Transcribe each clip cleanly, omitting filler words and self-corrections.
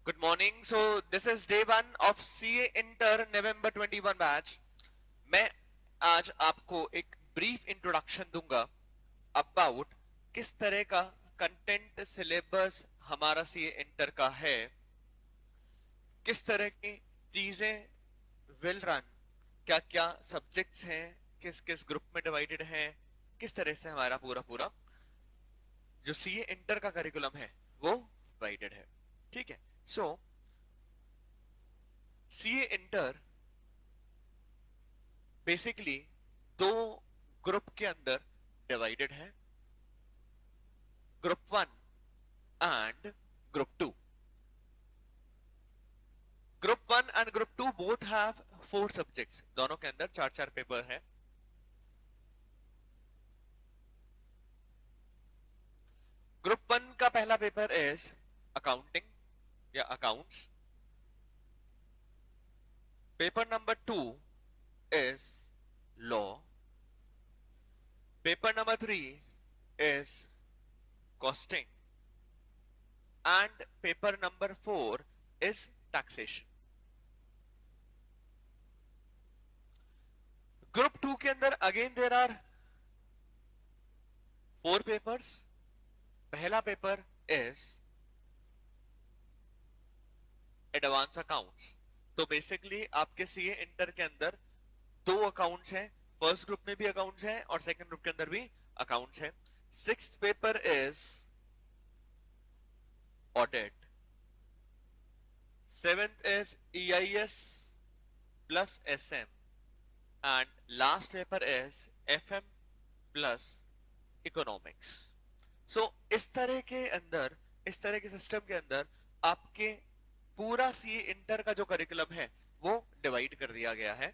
Good morning. So this is day one of CA Inter November 21 batch. मैं आज आपको एक ब्रीफ इंट्रोडक्शन दूंगा अबाउट किस तरह का कंटेंट सिलेबस हमारा सीए इंटर का है, किस तरह की चीजें विल रन, क्या क्या सब्जेक्ट्स हैं, किस किस ग्रुप में डिवाइडेड हैं, किस तरह से हमारा पूरा पूरा जो सीए इंटर का करिकुलम है वो डिवाइडेड है. ठीक है. सो सीए इंटर बेसिकली दो ग्रुप के अंदर डिवाइडेड है, group one and group two. Group one and group two both have 4 subjects. दोनों के अंदर चार चार पेपर है. ग्रुप वन का पहला पेपर इज अकाउंटिंग या accounts. Paper number two is law. Paper number three is costing and paper number four is taxation. Group two के अंदर अगेन देर आर 4 पेपर्स. पहला पेपर इज एडवांस अकाउंट्स. तो basically आपके CA inter के अंदर दो accounts हैं. First group में भी अकाउंट्स हैं और सेकंड ग्रुप के अंदर भी अकाउंट्स हैं. Sixth paper is audit. Seventh is EIS plus SM and last paper is FM plus economics. So इस तरह के अंदर, इस तरह के सिस्टम के अंदर आपके पूरा सीए इंटर का जो करिकुलम है वो डिवाइड कर दिया गया है.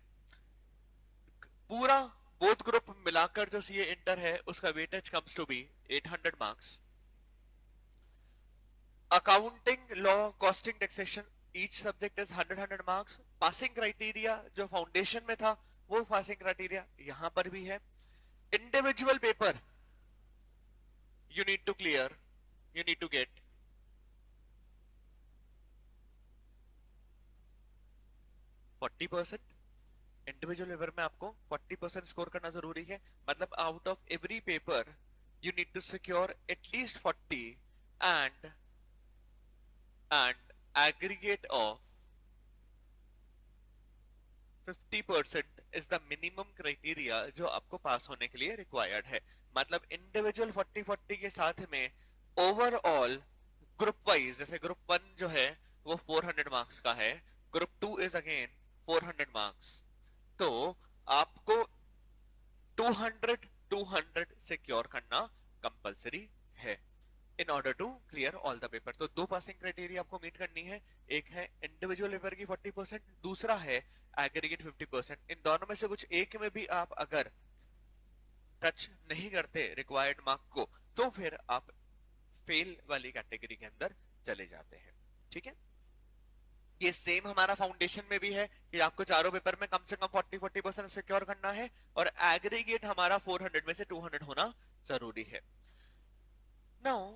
पूरा बोथ ग्रुप मिलाकर जो सीए इंटर है उसका weightage comes to be 800 marks. Accounting, law, costing, taxation each subject is 100 marks. Passing criteria जो फाउंडेशन में था वो पासिंग क्राइटेरिया यहां पर भी है. Individual paper you need to clear, you need to get 40%. Individual paper में आपको 40% स्कोर करना जरूरी है. मतलब out of every paper you need to secure at least 40 and aggregate of 50% is the minimum criteria जो आपको पास होने के लिए रिक्वायर्ड है. मतलब इंडिविजुअल 40-40 के साथ में ओवरऑल ग्रुप वाइज, जैसे ग्रुप वन जो है वो 400 मार्क्स का है, group two is again 400 marks. तो आपको 200 सिक्योर करना कंपलसरी है in order to clear all the paper. तो दो पासिंग क्राइटेरिया आपको मीट करनी है. एक है इंडिविजुअल पेपर की 40%, दूसरा है एग्रीगेट 50%. इन दोनों में से कुछ एक में भी आप अगर टच नहीं करते रिक्वायर्ड मार्क को तो फिर आप फेल वाली कैटेगरी के अंदर चले जाते हैं. ठीक है. ये सेम हमारा फाउंडेशन में भी है कि आपको चारों पेपर में कम से कम 40% सिक्योर करना है और एग्रीगेट हमारा 400 में से 200 होना जरूरी है. नाउ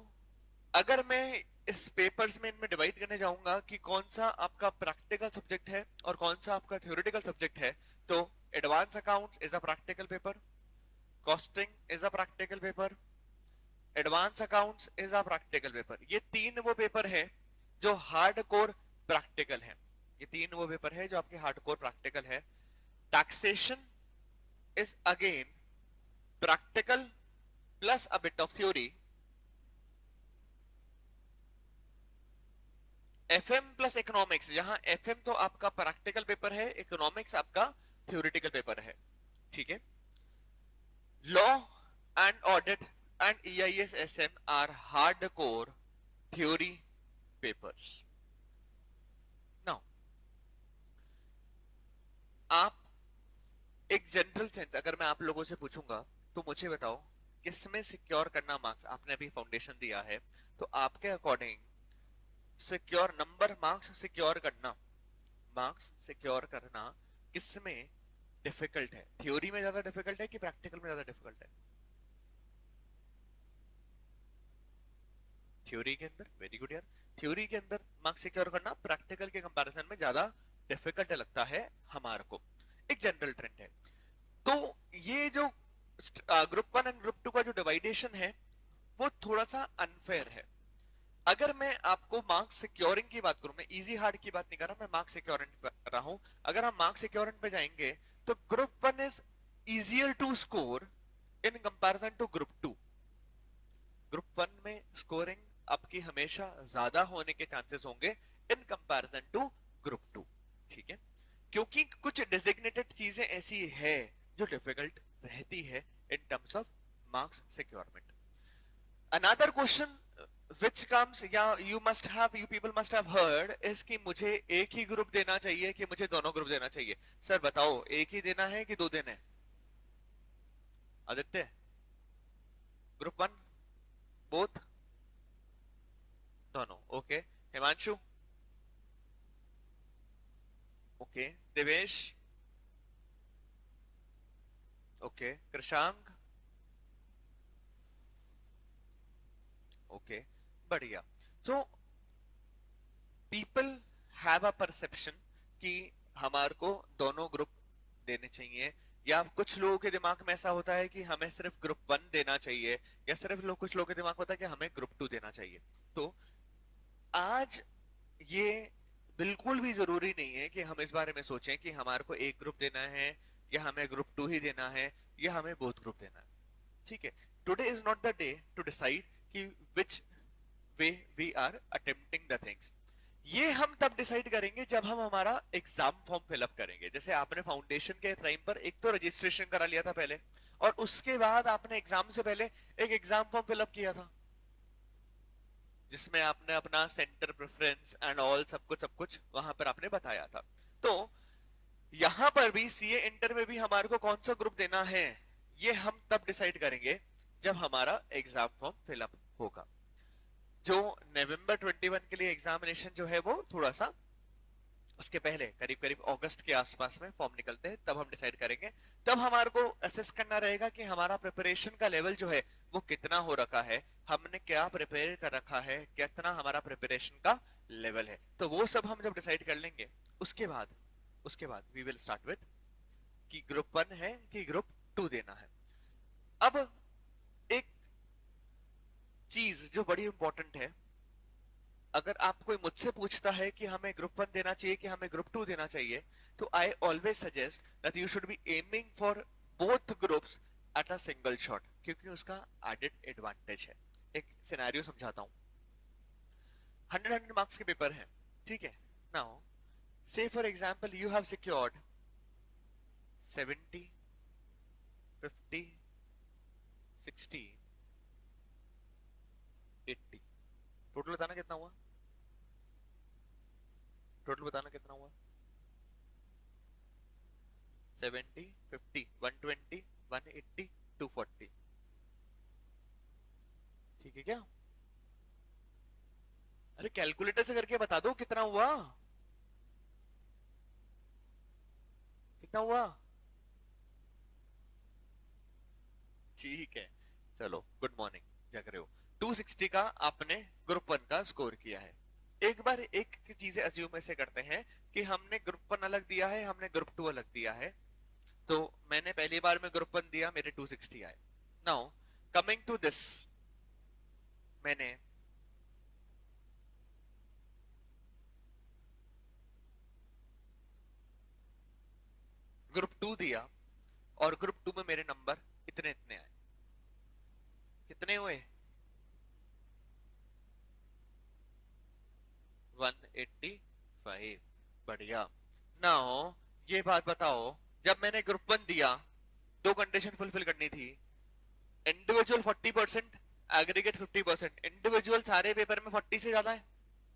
अगर मैं इस पेपर्स में इनमें डिवाइड करने जाऊंगा कि कौन सा आपका प्रैक्टिकल सब्जेक्ट है और कौन सा आपका थ्योरेटिकल सब्जेक्ट है, तो advance accounts is a practical paper, costing is a practical paper, advance accounts is a practical paper. ये तीन वो पेपर है जो हार्ड कोर प्रैक्टिकल है. ये तीन वो पेपर है जो आपके हार्ड कोर प्रैक्टिकल है. Taxation is again practical plus a bit of theory. FM plus economics, जहां एफएम तो आपका प्रैक्टिकल पेपर है, इकोनॉमिक्स आपका थ्योरेटिकल पेपर है. ठीक है. Law and audit and EIS SM are hard core theory papers. Now आप एक जनरल सेंस अगर मैं आप लोगों से पूछूंगा तो मुझे बताओ किसमें सिक्योर करना मार्क्स. आपने अभी फाउंडेशन दिया है तो आपके according secure number marks secure करना, मार्क्स सिक्योर करना किसमें डिफिकल्ट है? थ्योरी में ज्यादा डिफिकल्ट है कि प्रैक्टिकल में ज्यादा डिफिकल्ट है? थ्योरी के अंदर, वेरी गुड यार, थ्योरी के अंदर मार्क्स सिक्योर करना प्रैक्टिकल के कंपैरिजन में ज्यादा डिफिकल्ट लगता है हमारे को, एक जनरल ट्रेंड है। तो ये जो group one and group two का जो डिवाइडेशन है वो थोड़ा सा अनफेयर है। अगर मैं आपको मार्क्स सिक्योरिंग की बात करूं, मैं इजी हार्ड की बात नहीं कर रहा, मैं मार्क्स सिक्योरिंग कर रहा हूं। अगर हम मार्क्स सिक्योरिंग पे जाएंगे तो group one is easier to score in comparison to group two. Group one में स्कोरिंग आपकी हमेशा ज्यादा होने के चांसेस होंगे in comparison to group two, ठीक है, क्योंकि कुछ डेजिग्नेटेड चीजें ऐसी है जो डिफिकल्ट रहती है in terms of marks securement. Another question which comes या you people must have heard is कि मुझे एक ही ग्रुप देना चाहिए कि मुझे दोनों ग्रुप देना चाहिए। सर बताओ, एक ही देना है कि दो देने हैं? आदित्य, ग्रुप वन, बोथ, दोनों, okay. Himanshu, okay. Devesh, okay. Krishank, okay, बढ़िया। तो पीपल हैव अ परसेप्शन कि हमारे को दोनों ग्रुप देने चाहिए, या कुछ लोगों के दिमाग में ऐसा होता है कि हमें सिर्फ ग्रुप वन देना चाहिए, या सिर्फ कुछ लोगों के दिमाग में होता है कि हमें ग्रुप टू देना चाहिए। तो आज ये बिल्कुल भी जरूरी नहीं है कि हम इस बारे में सोचें कि हमारे को एक ग्रुप देना है या हमें ग्रुप टू ही देना है या हमें बोथ ग्रुप देना है, ठीक है। Today is not the day to decide कि which way we are attempting the things. ये हम तब डिसाइड करेंगे जब हम हमारा एग्जाम फॉर्म फिलअप करेंगे। जैसे आपने फाउंडेशन के टाइम पर एक तो रजिस्ट्रेशन करा लिया था पहले, और उसके बाद आपने एग्जाम से पहले एक एग्जाम फॉर्म फिलअप किया था जिसमें आपने अपना सेंटर प्रेफरेंस एंड ऑल सब कुछ वहां पर आपने बताया था। तो यहां पर भी सीए इंटर में भी हमारे को कौन सा ग्रुप देना है ये हम तब डिसाइड करेंगे जब हमारा एग्जाम फॉर्म फिलअप होगा। जो नवंबर 21 के लिए एग्जामिनेशन जो है वो थोड़ा सा उसके पहले करीब करीब अगस्त के आसपास में फॉर्म निकलते हैं, तब हम डिसाइड करेंगे। तब हमारे को असेस करना रहेगा कि हमारा प्रिपरेशन का लेवल जो है वो कितना हो रखा है, हमने क्या प्रिपेयर कर रखा है, कितना हमारा प्रिपरेशन का लेवल है। तो वो सब हम जब डिसाइड कर लेंगे उसके बाद वी विल स्टार्ट विद कि ग्रुप वन है कि ग्रुप टू देना है। अब एक चीज जो बड़ी इंपॉर्टेंट है, अगर आप कोई मुझसे पूछता है कि हमें ग्रुप वन देना चाहिए कि हमें ग्रुप टू देना चाहिए, तो I always suggest that you should be aiming for both groups eight a single shot, क्योंकि उसका एडेड एडवांटेज है। एक सिनेरियो समझाता हूं। 100 मार्क्स के पेपर हैं, ठीक है। नाउ से for example you have secured 70, 50, 60, 80। Total बताना कितना हुआ? टोटल बताना कितना हुआ? 70, 50, 120, 180, 240, ठीक है क्या? अरे कैलकुलेटर से करके बता दो कितना हुआ, कितना हुआ? ठीक है, चलो गुड मॉर्निंग, जग रहे हो। 260 का आपने ग्रुप वन का स्कोर किया है। एक बार एक चीजें अज्यूम ऐसे करते हैं कि हमने ग्रुप वन अलग दिया है, हमने ग्रुप टू अलग दिया है। तो मैंने पहली बार में ग्रुप वन दिया, मेरे 260 आए। नाउ कमिंग टू दिस, मैंने ग्रुप टू दिया और ग्रुप टू में मेरे नंबर इतने इतने आए। कितने हुए? 185। बढ़िया। नाउ ये बात बताओ, जब मैंने ग्रुप वन दिया दो कंडीशन फुलफिल करनी थी। Individual 40%, aggregate 50%। इंडिविजुअल सारे पेपर में 40 से ज्यादा है,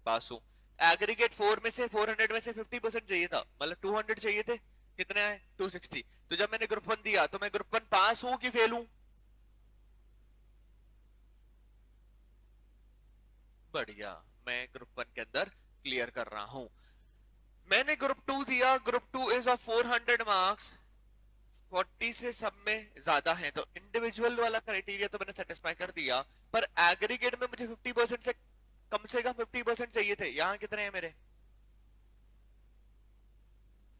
पास हूं। एग्रीगेट 400 में से 50% चाहिए था, मतलब 200 चाहिए थे, कितने आए? 260। तो जब मैंने ग्रुप वन दिया तो मैं ग्रुप वन पास हूं कि फेल हूं? बढ़िया, मैं ग्रुप वन के अंदर क्लियर कर रहा हूं। मैंने ग्रुप टू दिया, group two is of 400 marks, 40 से सब में ज्यादा है, तो इंडिविजुअल वाला क्राइटेरिया तो मैंने सेटिस्फाई कर दिया, पर एग्रीगेट में मुझे 50% से कम से कम 50% चाहिए थे, यहां कितने हैं मेरे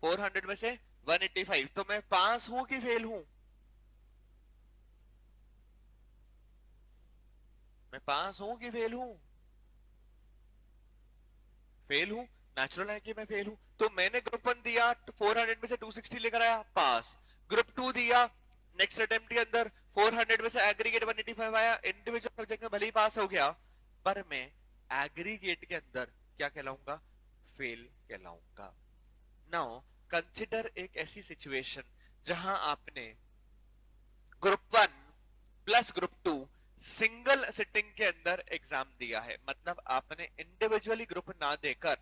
400 में से 185, तो मैं पास हूं कि फेल हूं, मैं पास हूं कि फेल हूं, फेल हूं, नेचुरल है कि मैं फेल हूं। तो मैंने ग्रुप वन दिया 400 में से 260 लेकर आया, पास। ग्रुप टू दिया नेक्स्ट अटेम्प्ट के अंदर 400 में से एग्रीगेट 185 आया, इंडिविजुअल सब्जेक्ट में भले ही पास हो गया, पर मैं एग्रीगेट के अंदर क्या कहलाऊंगा, फेल कहलाऊंगा। नाउ कंसिडर एक ऐसी सिचुएशन जहां आपने group one plus group two single sitting के अंदर एग्जाम दिया है, मतलब आपने इंडिविजुअली ग्रुप ना देकर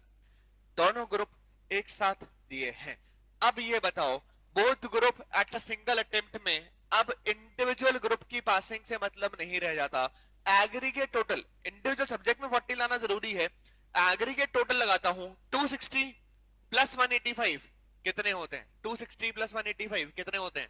दोनों ग्रुप एक साथ दिए हैं। अब ये बताओ, both group at a single attempt में, अब इंडिविजुअल ग्रुप की पासिंग से मतलब नहीं रह जाता, एग्रीगेट टोटल, इंडिविजुअल सब्जेक्ट में 40 लाना जरूरी है, एग्रीगेट टोटल लगाता हूं 260 प्लस 185 कितने होते हैं, 260 प्लस 185 कितने होते हैं,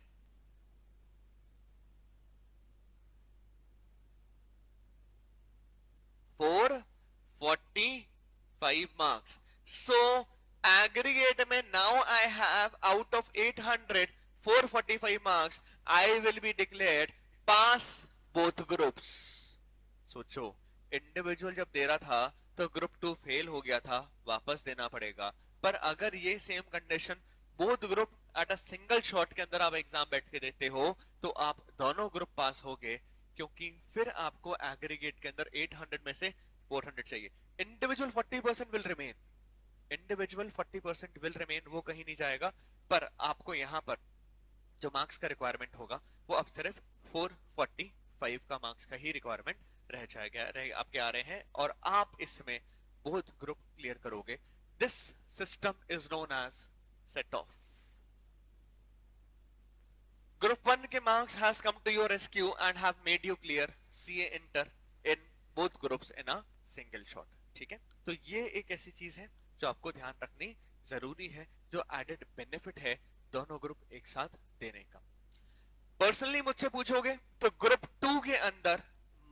445 marks. So aggregate में now I have out of 800 445 marks. I will be declared pass both groups. सोचो, इंडिविजुअल जब दे रहा था तो ग्रुप टू फेल हो गया था, वापस देना पड़ेगा। पर अगर ये same condition both group at a single shot के अंदर आप एग्जाम बैठ के देते हो तो आप दोनों ग्रुप पास हो गए, क्योंकि फिर आपको एग्रीगेट के अंदर 800 में से 400 चाहिए। Individual 40% will remain, individual 40% will remain, वो कहीं नहीं जाएगा, पर आपको यहाँ पर जो मार्क्स का रिक्वायरमेंट होगा वो अब सिर्फ 445 का मार्क्स का ही रिक्वायरमेंट रह जाएगा, आपके आ रहे हैं, और आप इसमें बहुत ग्रुप क्लियर करोगे। This system is known as set off. Group 1 के marks has come to your rescue and have made you clear CA Inter in both groups in a single shot। ठीक है, तो ये एक ऐसी चीज है जो आपको ध्यान रखनी जरूरी है, जो एडेड बेनिफिट है दोनों ग्रुप एक साथ देने का। पर्सनली मुझसे पूछोगे तो ग्रुप 2 के अंदर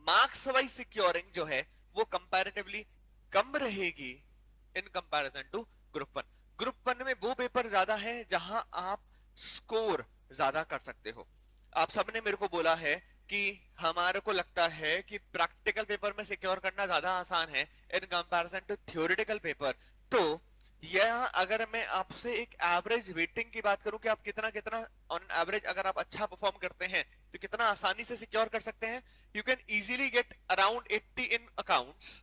मार्क्स वाइज सिक्योरिंग जो है वो कंपैरेटिवली कम रहेगी in comparison to group 1। Group 1 में वो पेपर ज्यादा है जहां आप स्कोर ज्यादा कर सकते हो। आप सबने मेरे को बोला है कि हमारे को लगता है कि प्रैक्टिकल पेपर में सिक्योर करना ज्यादा आसान है in comparison to theoretical paper. तो यह अगर मैं आपसे एक एवरेज वेटिंग की बात करूं कि आप कितना कितना ऑन एवरेज अगर आप अच्छा परफॉर्म करते हैं तो कितना आसानी से सिक्योर कर सकते हैं, you can easily get around 80 in accounts,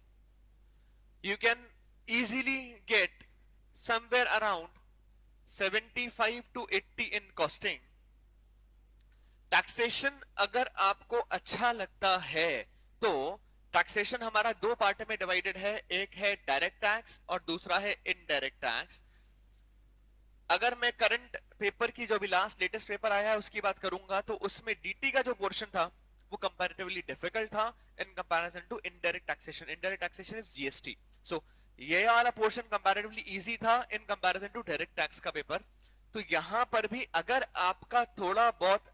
you can easily get somewhere around 75 to 80 in costing। Taxation अगर आपको अच्छा लगता है तो टैक्सेशन हमारा दो पार्ट में डिवाइडेड है, एक है डायरेक्ट टैक्स और दूसरा है इनडायरेक्ट टैक्स। अगर मैं करंट पेपर की जो भी लास्ट लेटेस्ट पेपर आया है उसकी बात करूंगा तो उसमें डीटी का जो पोर्शन था वो कंपैरेटिवली डिफिकल्ट था in comparison to indirect taxation. Indirect taxation is GST, so ये वाला पोर्शन कंपैरेटिवली इजी था in comparison to direct tax का पेपर। तो यहां पर भी अगर आपका थोड़ा बहुत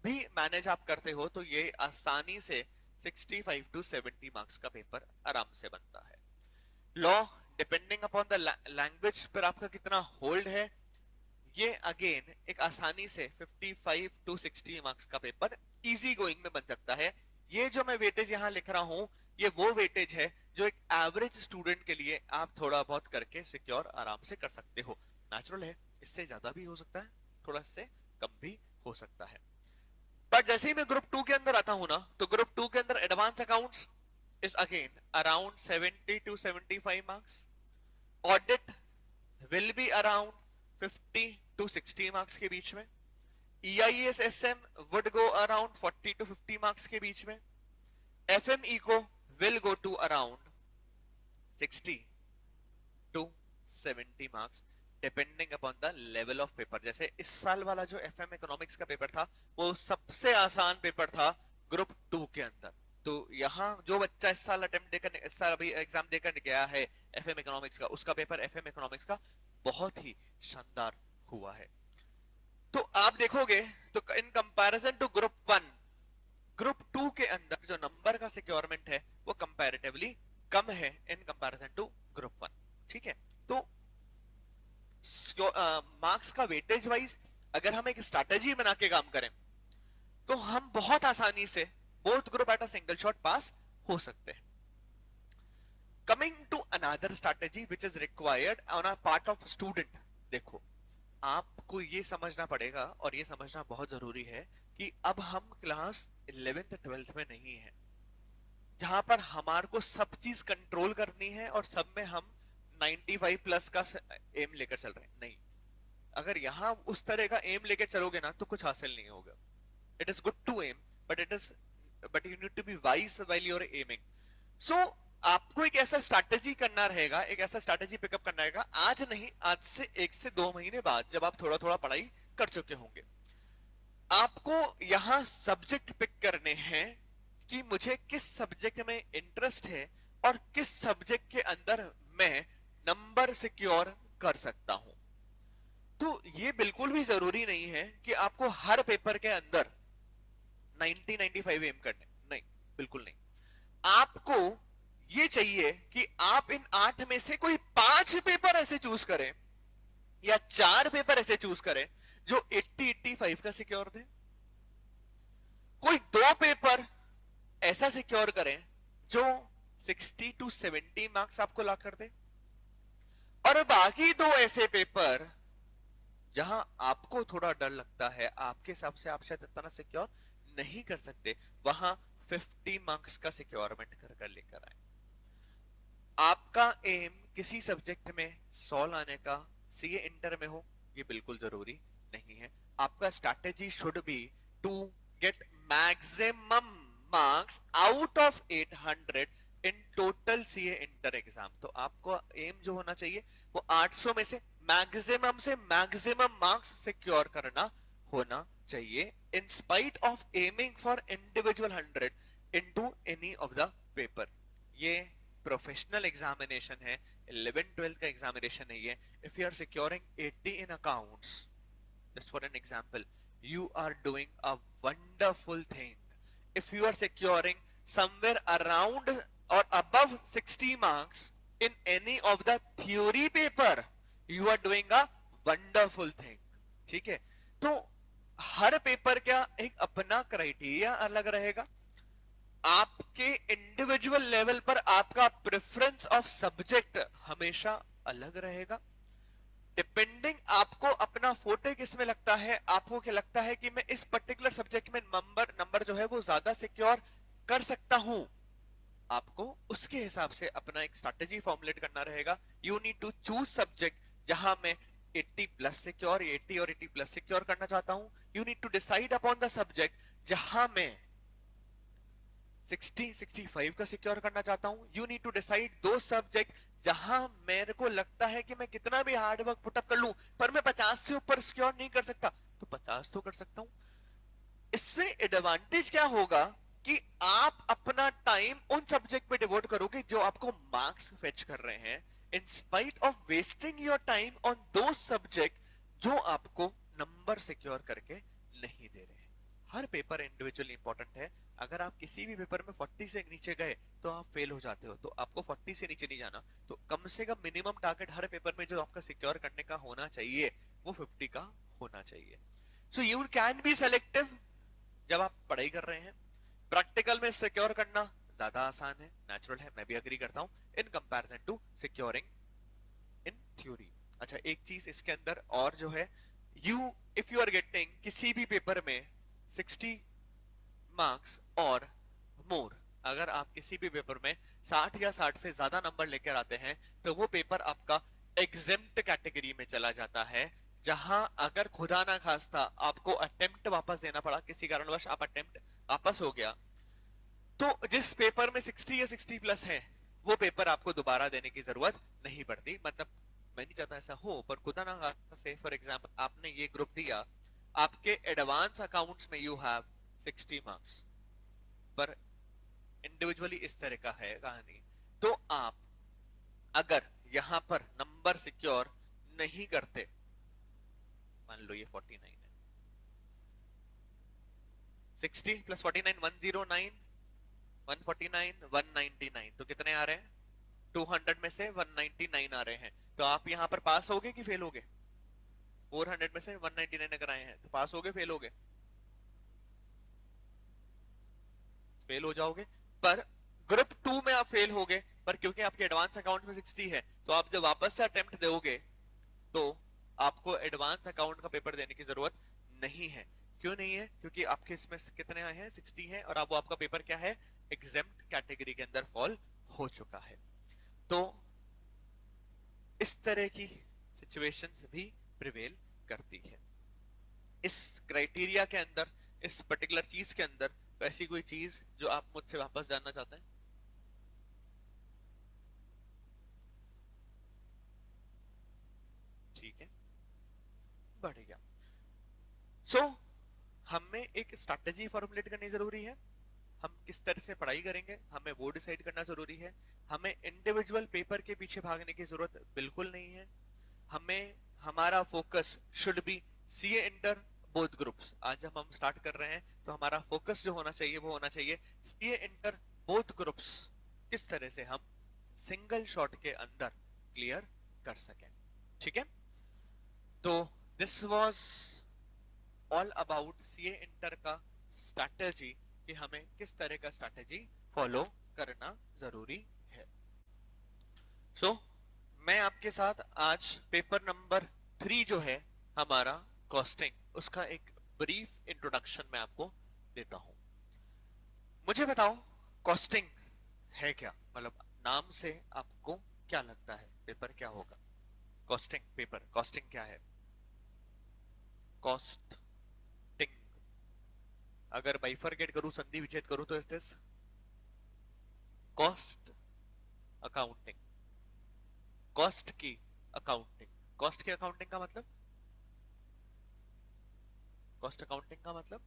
भी मैनेज आप करते हो तो ये आसानी से 65 टू 70 मार्क्स का पेपर आराम से बनता है। Law depending upon the language पर आपका कितना होल्ड है, ये अगेन एक आसानी से 55 टू 60 मार्क्स का पेपर इजी गोइंग में बन सकता है। ये जो मैं वेटेज यहाँ लिख रहा हूं ये वो वेटेज है जो एक एवरेज स्टूडेंट के लिए आप थोड़ा बहुत करके सिक्योर आराम से कर सकते हो। नेचुरल है, इससे ज्यादा भी हो सकता है, थोड़ा इससे कम भी हो सकता है। पर जैसे ही मैं ग्रुप 2 के अंदर आता हूं ना तो ग्रुप 2 के अंदर advance accounts is again around 70 to 75 marks, audit will be around 50 to 60 marks के बीच में, EIS SM would go around 40 to 50 marks के बीच में, FM Eco will go to around 60 to 70 marks depending upon the level of paper. जैसे इस साल वाला जो FM इकोनॉमिक्स का पेपर था वो सबसे आसान पेपर था ग्रुप 2 के अंदर। तो यहाँ जो बच्चा इस साल अटेम्प्ट देकर इस साल अभी एग्जाम देकर गया है FM इकोनॉमिक्स का, उसका पेपर FM इकोनॉमिक्स का बहुत ही शानदार हुआ है। तो आप देखोगे तो in comparison to group 1 group 2 के अंदर जो नंबर का सिक्योरमेंट है वो कंपैरेटिवली कम है इन कंपैरिजन टू ग्रुप 1। ठीक है, तो मार्क्स का वेटेज वाइज अगर हम एक स्ट्रैटेजी बना के काम करें तो हम बहुत आसानी से both group at a single shot pass हो सकते हैं। Coming to another strategy which is required on a part of student. देखो, आपको ये समझना पड़ेगा और ये समझना बहुत जरूरी है कि अब हम क्लास 11th 12th में नहीं है जहां पर हमारे को सब चीज कंट्रोल करनी है और सब में हम 95 प्लस का एम लेकर चल रहे हैं। नहीं, अगर यहां उस तरह का एम लेकर चलोगे ना तो कुछ हासिल नहीं होगा। It is good to aim but you need to be wise while you are aiming. So आपको एक ऐसा स्ट्रैटेजी करना रहेगा, एक ऐसा स्ट्रैटेजी पिकअप करना रहेगा आज नहीं, आज से 1 से 2 महीने बाद जब आप थोड़ा थोड़ा पढ़ाई कर चुके होंगे। आपको यहां सब्जेक्ट पिक करने हैं कि मुझे किस सब्जेक्ट में इंटरेस्ट है और किस सब्जेक्ट के अंदर मैं नंबर सिक्योर कर सकता हूं। तो ये बिल्कुल भी जरूरी नहीं है कि आपको हर पेपर के अंदर 90-95 एम करने, नहीं, बिल्कुल नहीं। आपको ये चाहिए कि आप इन 8 में से कोई 5 पेपर ऐसे चूज करें या 4 पेपर ऐसे चूज करें जो 80-85 का सिक्योर दे, कोई 2 पेपर ऐसा सिक्योर करें जो 60-70 मार्क्स आपको ला कर दे, और बाकी 2 ऐसे पेपर जहां आपको थोड़ा डर लगता है, आपके हिसाब से आप शायद इतना सिक्योर नहीं कर सकते, वहां 50 मार्क्स का सिक्योरमेंट कर कर लेकर आए। आपका एम किसी सब्जेक्ट में 100 लाने का सीए इंटर में हो, ये बिल्कुल जरूरी नहीं है। आपका strategy should be to get maximum marks out of 800 in total CA inter exam. तो आपको एम जो होना चाहिए वो 800 में से मैक्सिमम मार्क्स सिक्योर करना होना चाहिए, in spite of aiming for individual 100 into any of the paper. ये प्रोफेशनल एग्जामिनेशन है, 11-12 का एग्जामिनेशन नहीं है। If you are securing 80 in accounts, just for an example, you are doing a wonderful thing. If you are securing somewhere around or above 60 marks in any of the theory paper, you are doing a wonderful thing. ठीक है, तो हर paper का एक अपना criteria अलग रहेगा, आपके individual level पर आपका प्रेफरेंस ऑफ सब्जेक्ट हमेशा अलग रहेगा। डिपेंडिंग आपको अपना फोटे किसमें लगता है, आपको क्या लगता है कि मैं इस पर्टिकुलर सब्जेक्ट में नंबर जो है वो ज्यादा सिक्योर कर सकता हूं, आपको उसके हिसाब से अपना एक स्ट्रैटेजी फॉर्मुलेट करना रहेगा। You need to choose subject जहां मैं 80 प्लस सिक्योर, 80 और 80 प्लस सिक्योर करना चाहता हूं। You need to decide upon the subject जहां मैं 60-65 का सिक्योर करना चाहता हूं। यू नीड टू डिसाइड दो सब्जेक्ट जहां मेरे को लगता है कि मैं कितना भी हार्ड वर्क पुटअप कर लूं पर मैं 50 से ऊपर सिक्योर नहीं कर सकता, तो 50 तो कर सकता हूं। इससे एडवांटेज क्या होगा कि आप अपना टाइम उन सब्जेक्ट पे डिवोट करोगे जो आपको मार्क्स फेच कर रहे हैं, इन spite of wasting your time on दो सब्जेक्ट जो आपको नंबर सिक्योर करके नहीं दे रहे हैं। हर पेपर इंडिविजुअली इंपॉर्टेंट है। अगर आप किसी भी पेपर में 40 से नीचे गए तो आप फेल हो जाते हो, तो आपको 40 से नीचे नहीं जाना। तो कम से कम मिनिमम टारगेट हर पेपर में जो आपका सिक्योर करने का होना चाहिए वो 50 का होना चाहिए। So you can be selective जब आप पढ़ाई कर रहे हैं। प्रैक्टिकल में सिक्योर करना ज्यादा आसान है, नेचुरल है, मैं भी अग्री करता हूं, in comparison to securing in theory. अच्छा, एक चीज इसके अंदर और जो है, इफ यू आर गेटिंग किसी भी पेपर में 60 मार्क्स और मोर, अगर आप किसी भी पेपर में 60 या 60 से ज्यादा नंबर लेकर आते हैं तो वो पेपर आपका एग्जेम्प्ट कैटेगरी में चला जाता है, जहां अगर खुदा ना खास्ता आपको अटेम्प्ट वापस देना पड़ा, किसी कारणवश आप अटेम्प्ट वापस हो गया, तो जिस पेपर में 60 या 60 प्लस है वो पेपर आपको दोबारा देने की जरूरत नहीं पड़ती। मतलब मैं नहीं चाहता ऐसा हो, पर खुदा ना खास्ता से फॉर एग्जांपल आपने ये ग्रुप दिया, आपके एडवांस अकाउंट्स में यू हैव 60 मार्क्स, पर इंडिविजुअली इस तरह का है कहानी, तो आप अगर यहां पर नंबर सिक्योर नहीं करते, मान लो ये 49 है, 60 प्लस 49 109, 149 199, तो कितने आ रहे हैं 200 में से 199 आ रहे हैं, तो आप यहाँ पर पास होगे कि फेल होगे? 400 में से 199 अगर आए हैं तो पास होगे फेल होगे? फेल हो जाओगे। पर ग्रुप 2 में आप फेल हो गए, पर क्योंकि आपके एडवांस अकाउंट में 60 है, तो आप जब वापस से अटेम्प्ट दोगे तो आपको एडवांस अकाउंट का पेपर देने की जरूरत नहीं है। क्यों नहीं है? क्योंकि आपके इसमें कितने आए हैं? 60 है, और अब आपका पेपर क्या है? एग्जेम्प्ट कैटेगरी के अंदर फॉल हो चुका है। तो इस तरह की सिचुएशंस भी प्रिवेल करती है इस क्राइटेरिया के अंदर, इस पर्टिकुलर चीज के अंदर। तो ऐसी कोई चीज जो आप मुझसे वापस जानना चाहते हैं? ठीक है, बढ़िया। सो हमें एक स्ट्रैटेजी फॉर्मुलेट करनी जरूरी है। हम किस तरह से पढ़ाई करेंगे हमें वो डिसाइड करना जरूरी है। हमें इंडिविजुअल पेपर के पीछे भागने की जरूरत बिल्कुल नहीं है। हमें हमारा focus should be CA inter both groups. आज जब हम स्टार्ट कर रहे हैं तो हमारा फोकस जो होना चाहिए वो होना चाहिए सीए इंटर बोथ ग्रुप्स, किस तरह से हम सिंगल शॉट के अंदर क्लियर कर सकें। ठीक है, तो this was all about CA inter का स्ट्रैटेजी, कि हमें किस तरह का स्ट्रैटेजी फॉलो करना जरूरी है। सो मैं आपके साथ आज पेपर नंबर 3 जो है हमारा कॉस्टिंग, उसका एक ब्रीफ इंट्रोडक्शन मैं आपको देता हूं। मुझे बताओ कॉस्टिंग है क्या? मतलब नाम से आपको क्या लगता है पेपर क्या होगा? कॉस्टिंग पेपर, कॉस्टिंग क्या है? कॉस्टिंग अगर बाइफरकेट करूं, संधि विच्छेद करूं, तो it is cost accounting. Cost की अकाउंटिंग। कॉस्ट की अकाउंटिंग का मतलब, कॉस्ट अकाउंटिंग का मतलब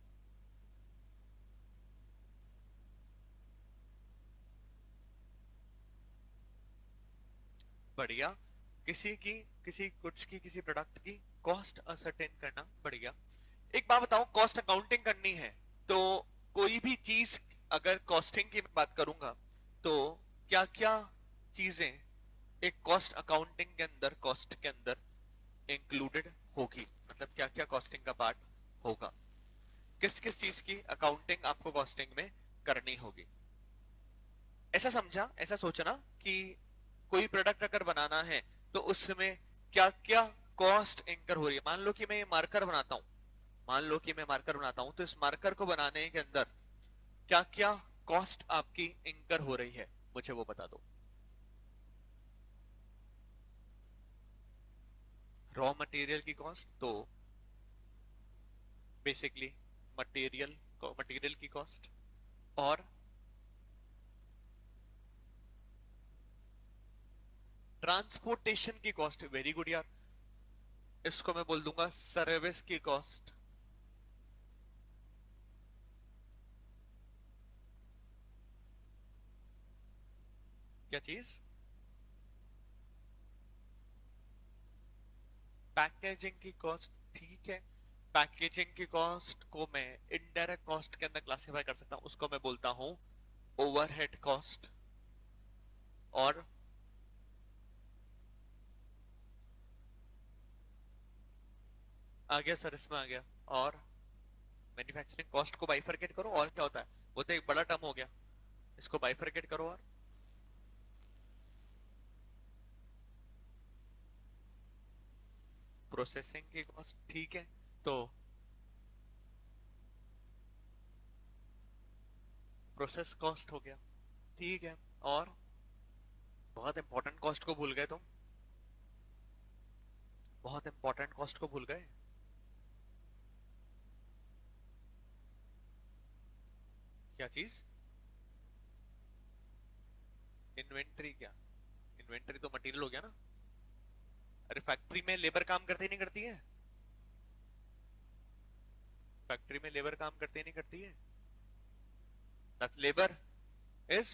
बढ़िया, किसी गुड्स की, किसी प्रोडक्ट की कॉस्ट असरटेन करना। बढ़िया। एक बात बताओ, कॉस्ट अकाउंटिंग करनी है तो कोई भी चीज, अगर कॉस्टिंग की बात करूंगा तो क्या क्या चीजें एक कॉस्ट अकाउंटिंग के अंदर, कॉस्ट के अंदर इंक्लूडेड होगी? मतलब क्या क्या कॉस्टिंग का पार्ट होगा? किस किस चीज की अकाउंटिंग आपको कॉस्टिंग में करनी होगी? ऐसा समझा, ऐसा सोचना कि कोई प्रोडक्ट अगर बनाना है तो उसमें क्या क्या कॉस्ट इंकर हो रही है। मान लो कि मैं ये मार्कर बनाता हूं, मान लो कि मैं मार्कर बनाता हूं, तो इस मार्कर को बनाने के अंदर क्या क्या कॉस्ट आपकी इंकर हो रही है, मुझे वो बता दो। रॉ मटेरियल की कॉस्ट, तो बेसिकली मटेरियल, मटेरियल की कॉस्ट। और ट्रांसपोर्टेशन की कॉस्ट, वेरी गुड यार, इसको मैं बोल दूंगा सर्विस की कॉस्ट। क्या चीज? पैकेजिंग की कॉस्ट, ठीक है। पैकेजिंग की कॉस्ट को मैं इनडायरेक्ट कॉस्ट के अंदर क्लासिफाई कर सकता हूं, उसको मैं बोलता हूं ओवरहेड कॉस्ट। और आ गया सर, इसमें आ गया। और मैन्युफैक्चरिंग कॉस्ट को बाइफरकेट करो, और क्या होता है? वो तो एक बड़ा टर्म हो गया, इसको बाइफरकेट करो। और प्रोसेसिंग की कॉस्ट, ठीक है। तो प्रोसेस कॉस्ट हो गया, ठीक है। और बहुत इंपॉर्टेंट कॉस्ट को भूल गए तुम, बहुत इंपॉर्टेंट कॉस्ट को भूल गए। क्या चीज? इन्वेंट्री? क्या इन्वेंट्री? तो मटेरियल हो गया ना। अरे फैक्ट्री में लेबर काम करती नहीं करती है? फैक्ट्री में लेबर काम करती नहीं करती है? दैट्स लेबर इज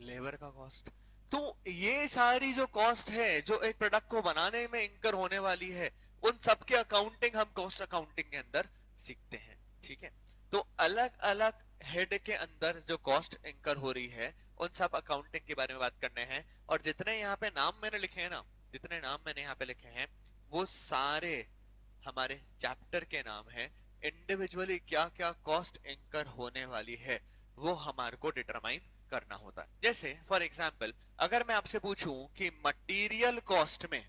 लेबर का कॉस्ट। तो ये सारी जो कॉस्ट है जो एक प्रोडक्ट को बनाने में इंकर होने वाली है, उन सब के अकाउंटिंग हम कॉस्ट अकाउंटिंग के अंदर सीखते हैं। ठीक है, तो अलग अलग हेड के अंदर जो कॉस्ट इंकर हो रही है उन सब अकाउंटिंग के बारे में बात करने हैं। और जितने यहाँ पे नाम मैंने लिखे हैं ना, जितने नाम मैंने यहाँ पे लिखे हैं वो सारे हमारे चैप्टर के नाम हैं। इंडिविजुअली क्या क्या कॉस्ट इंकर होने वाली है वो हमारे को डिटरमाइन करना होता है। जैसे फॉर एग्जाम्पल अगर मैं आपसे पूछूं कि मटेरियल कॉस्ट में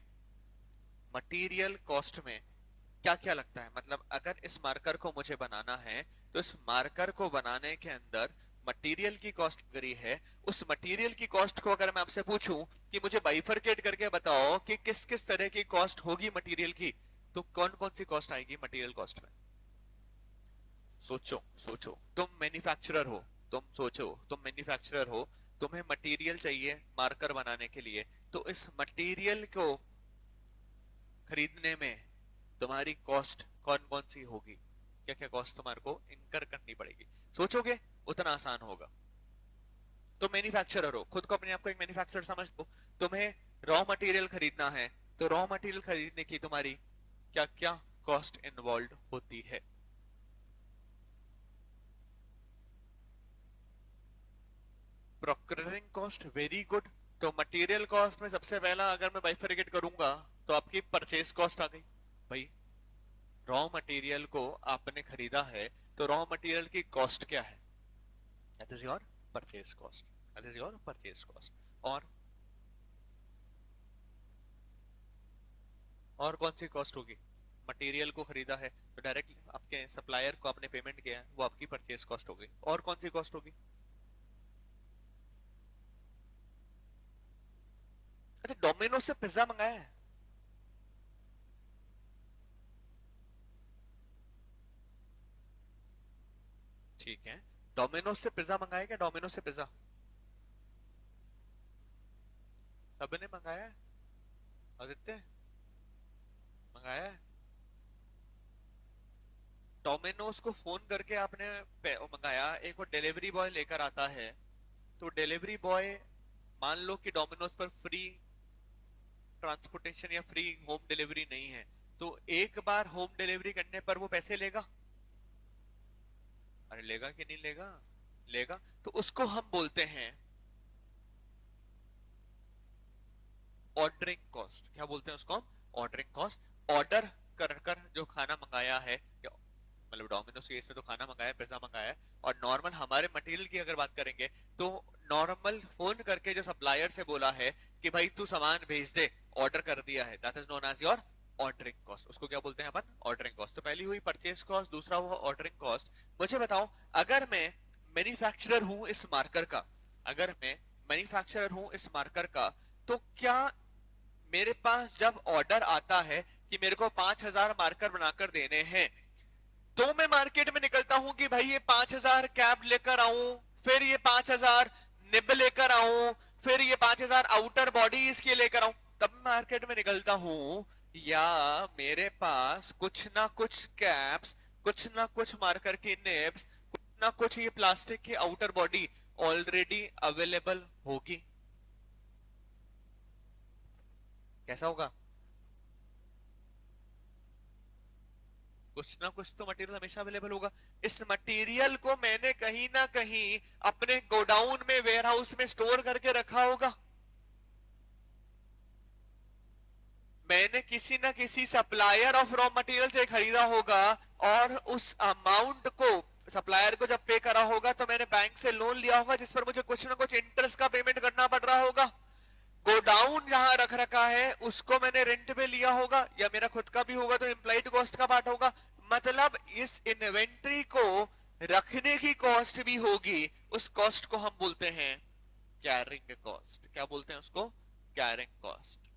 क्या क्या लगता है, मतलब अगर इस मार्कर को मुझे बनाना है तो इस मार्कर को बनाने के अंदर मटेरियल की कॉस्ट करी है। उस मटेरियल की कॉस्ट को अगर मैं आपसे पूछूं कि मुझे बाइफरकेट करके बताओ कि किस किस तरह की कॉस्ट होगी मटेरियल की, तो कौन कौन सी कॉस्ट आएगी मटेरियल कॉस्ट में? सोचो सोचो, तुम मैन्युफैक्चरर हो, तुम सोचो तुम मैन्युफैक्चरर हो, तुम्हें मटेरियल चाहिए मार्कर बनाने के लिए, तो इस मटेरियल को खरीदने में तुम्हारी कॉस्ट कौन कौन सी होगी, क्या क्या कॉस्ट तुम्हारे को इनकर करनी पड़ेगी? सोचोगे उतना आसान होगा। तो मैन्युफैक्चरर हो, खुद को अपने आप को एक मैन्युफैक्चरर समझ लो। तुम्हें रॉ मटेरियल खरीदना है तो रॉ मटेरियल खरीदने की तुम्हारी क्या क्या कॉस्ट इन्वॉल्व होती है? Procuring cost, very good. तो मटेरियल कॉस्ट में सबसे पहला अगर मैं बाइफरकेट करूंगा तो आपकी परचेज कॉस्ट आ गई। भाई रॉ मटेरियल को आपने खरीदा है तो रॉ मटेरियल की कॉस्ट क्या है? That is your purchase cost, that is your purchase cost. और कौन सी कॉस्ट होगी? मटेरियल को खरीदा है तो डायरेक्टली आपके सप्लायर को आपने पेमेंट किया है, वो आपकी परचेज कॉस्ट हो गई। और कौन सी कॉस्ट होगी? अच्छा, डोमिनोज से पिज्जा मंगाया है? ठीक है, डोमिनोज से पिज्जा मंगाया क्या? डोमिनोज से पिज्जा सबने मंगाया है? आदित्य मंगाया है? डोमिनोज को फोन करके आपने मंगाया, एक वो डिलीवरी बॉय लेकर आता है, तो डिलीवरी बॉय मान लो कि डोमिनोज पर फ्री ट्रांसपोर्टेशन या फ्री होम डिलीवरी नहीं है, तो एक बार होम डिलीवरी करने पर वो पैसे लेगा? अरे लेगा कि नहीं लेगा? लेगा। तो उसको हम बोलते हैं ऑर्डरिंग कॉस्ट। क्या बोलते हैं उसको हम? Ordering cost. ऑर्डर कर कर जो खाना मंगाया है, मतलब डोमिनोज केस में तो खाना मंगाया, पिज्जा मंगाया है, और नॉर्मल हमारे मटेरियल की अगर बात करेंगे तो नॉर्मल फोन करके जो सप्लायर से बोला है कि भाई तू सामान भेज दे, ऑर्डर कर दिया है, that is known as your ordering cost. उसको क्या बोलते हैं अपन? Ordering cost. तो पहली हुई परचेज कॉस्ट, दूसरा हुआ ऑर्डरिंग कॉस्ट। मुझे बताओ अगर मैं मैन्युफैक्चरर हूं इस मार्कर का, अगर मैं मैन्युफैक्चरर हूं इस मार्कर का, तो क्या मेरे पास जब ऑर्डर आता है कि मेरे को 5,000 मार्कर बनाकर देने हैं, तो मैं मार्केट में निकलता हूं कि भाई ये 5,000 कैप लेकर आऊं, फिर ये 5,000 निब लेकर आऊं, फिर ये 5,000 आउटर बॉडी इसके लेकर आऊं, तब मार्केट में निकलता हूं? या मेरे पास कुछ ना कुछ कैप्स, कुछ ना कुछ मार्कर की निब्स, कुछ ना कुछ ये प्लास्टिक की आउटर बॉडी ऑलरेडी अवेलेबल होगी? कैसा होगा? कुछ ना कुछ तो मटेरियल हमेशा अवेलेबल होगा। इस मटेरियल को मैंने कहीं ना कहीं अपने गोडाउन में, वेयर हाउस में स्टोर करके रखा होगा। मैंने किसी ना किसी सप्लायर ऑफ रॉ मटेरियल से खरीदा होगा, और उस अमाउंट को सप्लायर को जब पे करा होगा तो मैंने बैंक से लोन लिया होगा जिस पर मुझे कुछ ना कुछ इंटरेस्ट का पेमेंट करना पड़ रहा होगा। गोडाउन जहां रख रखा है उसको मैंने रेंट पे लिया होगा, या मेरा खुद का भी होगा तो एम्प्लॉइड कॉस्ट का पार्ट होगा। मतलब इस इन्वेंट्री को रखने की कॉस्ट भी होगी, उस कॉस्ट को हम बोलते हैं कैरिंग कॉस्ट। क्या बोलते हैं उसको? Carrying cost.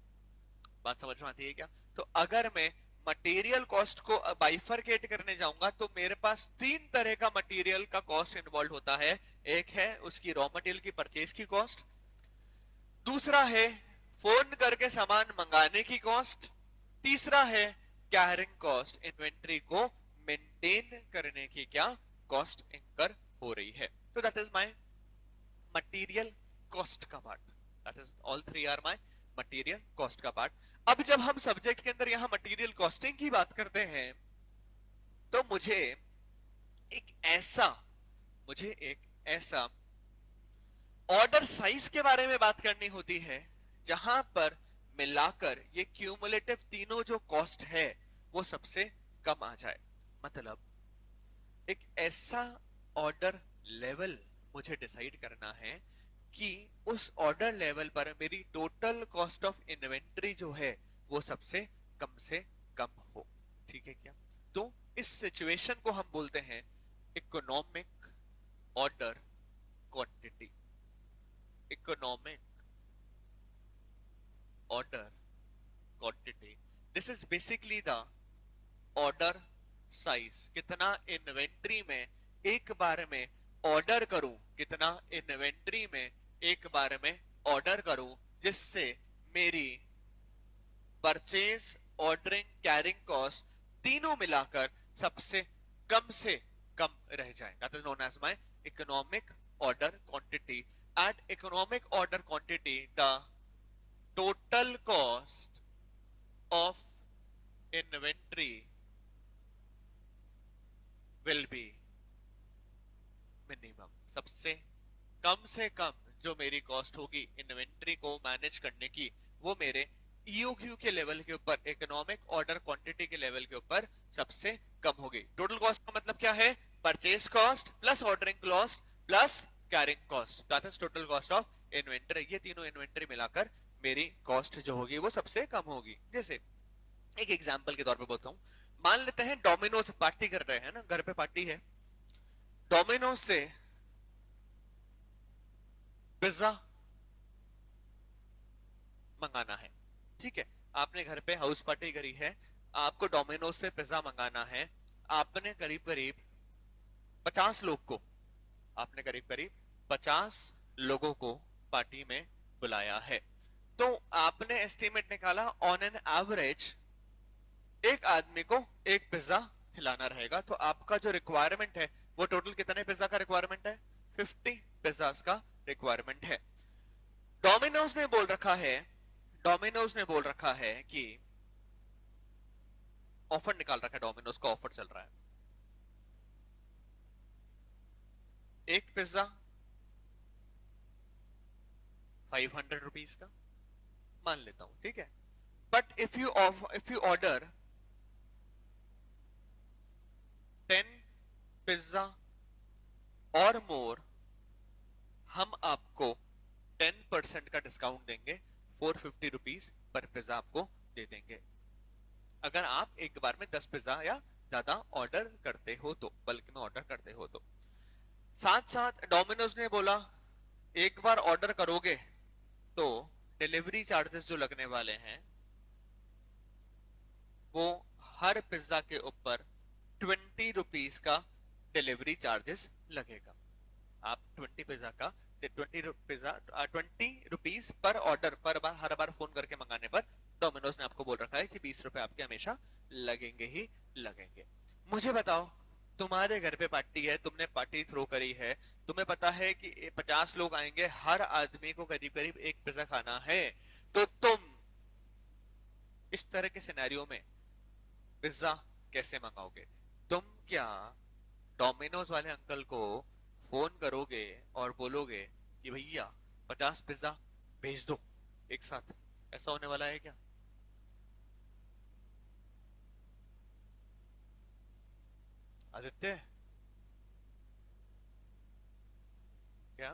बात समझ में आती है क्या? तो अगर मैं मटेरियल कॉस्ट को बाइफरकेट करने जाऊंगा तो मेरे पास तीन तरह का मटेरियल का कॉस्ट इन्वॉल्व होता है। एक है उसकी रॉ मटेरियल की परचेज की कॉस्ट, दूसरा है फोन करके सामान मंगाने की कॉस्ट, तीसरा है कैरिंग कॉस्ट, इन्वेंट्री को मेंटेन करने की क्या कॉस्ट इंकर हो रही है। तो that is my material cost का part, that is all three are my material cost का पार्ट। अब जब हम सब्जेक्ट के अंदर यहां मटेरियल कॉस्टिंग की बात करते हैं तो मुझे एक ऐसा मुझे एक ऐसा ऑर्डर साइज के बारे में बात करनी होती है जहां पर मिलाकर ये क्यूमुलेटिव तीनों जो कॉस्ट है वो सबसे कम आ जाए। मतलब एक ऐसा ऑर्डर लेवल मुझे डिसाइड करना है कि उस ऑर्डर लेवल पर मेरी टोटल कॉस्ट ऑफ इन्वेंट्री जो है वो सबसे कम से कम हो। ठीक है क्या? तो इस सिचुएशन को हम बोलते हैं economic order quantity. Economic order quantity, this is basically the order size। कितना इन्वेंट्री में एक बार में ऑर्डर करूं, कितना इन्वेंट्री में एक बार में ऑर्डर करूं जिससे मेरी परचेज, ऑर्डरिंग, कैरिंग कॉस्ट तीनों मिलाकर सबसे से कम रह जाए। That is known as my economic order quantity. At economic order quantity the total cost of inventory will be minimum। सबसे कम से कम जो मेरी कॉस्ट होगी इन्वेंट्री को मैनेज करने की वो मेरे ईओक्यू के लेवल के ऊपर, इकोनॉमिक ऑर्डर क्वांटिटी के लेवल के ऊपर सबसे कम होगी। टोटल कॉस्ट का मतलब क्या है? Purchase cost plus ordering cost plus carrying cost, that is total cost of inventory. ये तीनों इन्वेंट्री मिलाकर मेरी कॉस्ट जो होगी वो सबसे कम होगी। जैसे एक एग्जांपल के तौर पे बोलता हूं, मान लेते हैं डोमिनोज पार्टी कर रहे हैं ना, घर पे पार्टी है, डोमिनोज से पिज्जा मंगाना है। ठीक है, आपने घर पे हाउस पार्टी करी है, आपको डोमिनोज से पिज्जा मंगाना है। आपने करीब करीब 50 लोग को, आपने करीब करीब 50 लोगों को पार्टी में बुलाया है। तो आपने एस्टिमेट निकाला ऑन एन एवरेज एक आदमी को एक पिज्जा खिलाना रहेगा। तो आपका जो रिक्वायरमेंट है वो टोटल कितने पिज्जा का रिक्वायरमेंट है? 50 पिज्जास का रिक्वायरमेंट है। डोमिनोज ने बोल रखा है, डोमिनोज ने बोल रखा है कि ऑफर निकाल रखा है, डोमिनोज का ऑफर चल रहा है, एक पिज्जा 500 रुपीज का मान लेता हूं। ठीक है, but if you order 10 pizza और मोर, हम आपको 10% का डिस्काउंट देंगे, 450 रुपीज पर पिज्जा आपको दे देंगे अगर आप एक बार में 10 पिज्जा या ज्यादा ऑर्डर करते हो तो, बल्क में ऑर्डर करते हो तो। साथ साथ डोमिनोज ने बोला एक बार ऑर्डर करोगे तो डिलीवरी चार्जेस जो लगने वाले हैं वो हर पिज्जा के ऊपर 20 रुपीज का डिलीवरी चार्जेस लगेगा। आप 20 पिज्जा का 20 रुपीज पर ऑर्डर, पर बार, हर बार फोन करके मंगाने पर डोमिनोज ने आपको बोल रखा है कि 20 रुपए आपके हमेशा लगेंगे ही लगेंगे। मुझे बताओ, तुम्हारे घर पे पार्टी है, तुमने पार्टी थ्रो करी है, तुम्हें पता है कि 50 लोग आएंगे, हर आदमी को करीब करीब एक पिज्जा खाना है, तो तुम इस तरह के सिनेरियो में पिज्जा कैसे मंगाओगे? तुम क्या डोमिनोज वाले अंकल को फोन करोगे और बोलोगे कि भैया 50 पिज्जा भेज दो एक साथ? ऐसा होने वाला है क्या? आदित्य, क्या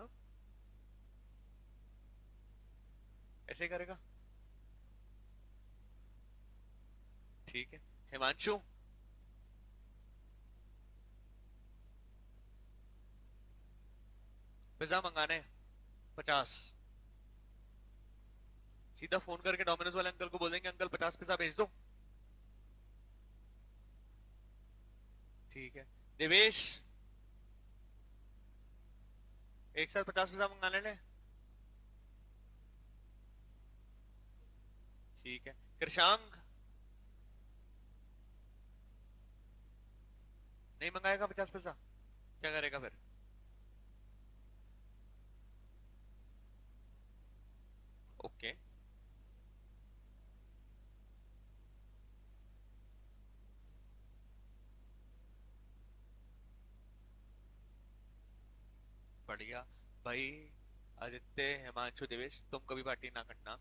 ऐसे करेगा? ठीक है। हिमांशु, पिज्जा मंगाने 50, सीधा फोन करके डोमिनोज वाले अंकल को बोलेंगे अंकल 50 पिज्जा भेज दो। ठीक है। देवेश, एक साथ 50 पिज्जा मंगा लेने। ठीक है। कृषांक, नहीं मंगाएगा 50 पिज्जा? क्या करेगा फिर? ओके। बढ़िया भाई। आदित्य, हिमांशु, देवेश, तुम कभी पार्टी ना करना।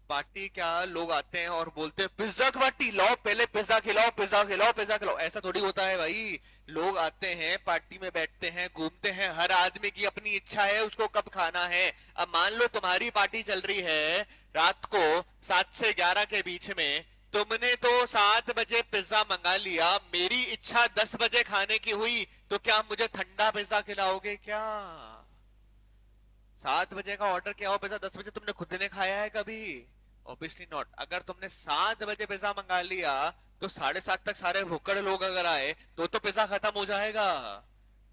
पार्टी क्या, लोग आते हैं और बोलते हैं पिज्जा की पार्टी लाओ, पहले पिज्जा खिलाओ, पिज्जा खिलाओ, पिज्जा खिलाओ। ऐसा थोड़ी होता है भाई। लोग आते हैं, पार्टी में बैठते हैं, घूमते हैं, हर आदमी की अपनी इच्छा है उसको कब खाना है। अब मान लो तुम्हारी पार्टी चल रही है रात को 7 से 11 के बीच में, तुमने तो 7 बजे पिज्जा मंगा लिया, मेरी इच्छा 10 बजे खाने की हुई, तो क्या मुझे ठंडा पिज्जा खिलाओगे क्या? 7 बजे का ऑर्डर किया हो पिज्जा, 10 बजे तुमने खुद ने खाया है कभी? Obviously not. अगर तुमने 7 बजे पिज्जा मंगा लिया तो 7:30 तक सारे भुक्कड़ लोग अगर आए तो पिज्जा खत्म हो जाएगा।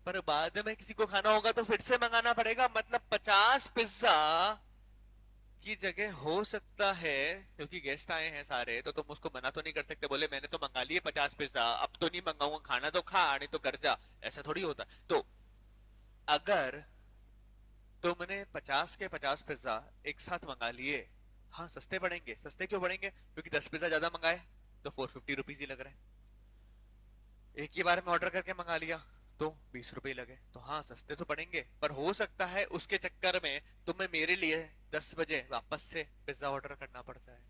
पर बाद में किसी को खाना होगा तो फिर से मंगाना पड़ेगा। मतलब 50 पिज्जा की जगह हो सकता है, क्योंकि गेस्ट आए हैं सारे, तो तुम उसको मना तो नहीं कर सकते, बोले मैंने तो मंगा लिए 50 पिज्जा, अब तो नहीं मंगाऊंगा, खाना तो खा नहीं तो घर जा। ऐसा थोड़ी होता। तो अगर तुमने 50 के 50 पिज्जा एक साथ मंगा लिए, हाँ सस्ते पड़ेंगे। सस्ते क्यों पड़ेंगे? क्योंकि 10 पिज्जा ज्यादा मंगाए तो 450 रुपीज ही लग रहे हैं। एक ही बार में ऑर्डर करके मंगा लिया तो 20 रुपए लगे, तो हाँ सस्ते तो पड़ेंगे। पर हो सकता है उसके चक्कर में तुम्हें मेरे लिए 10 बजे वापस से पिज्जा ऑर्डर करना पड़ जाए।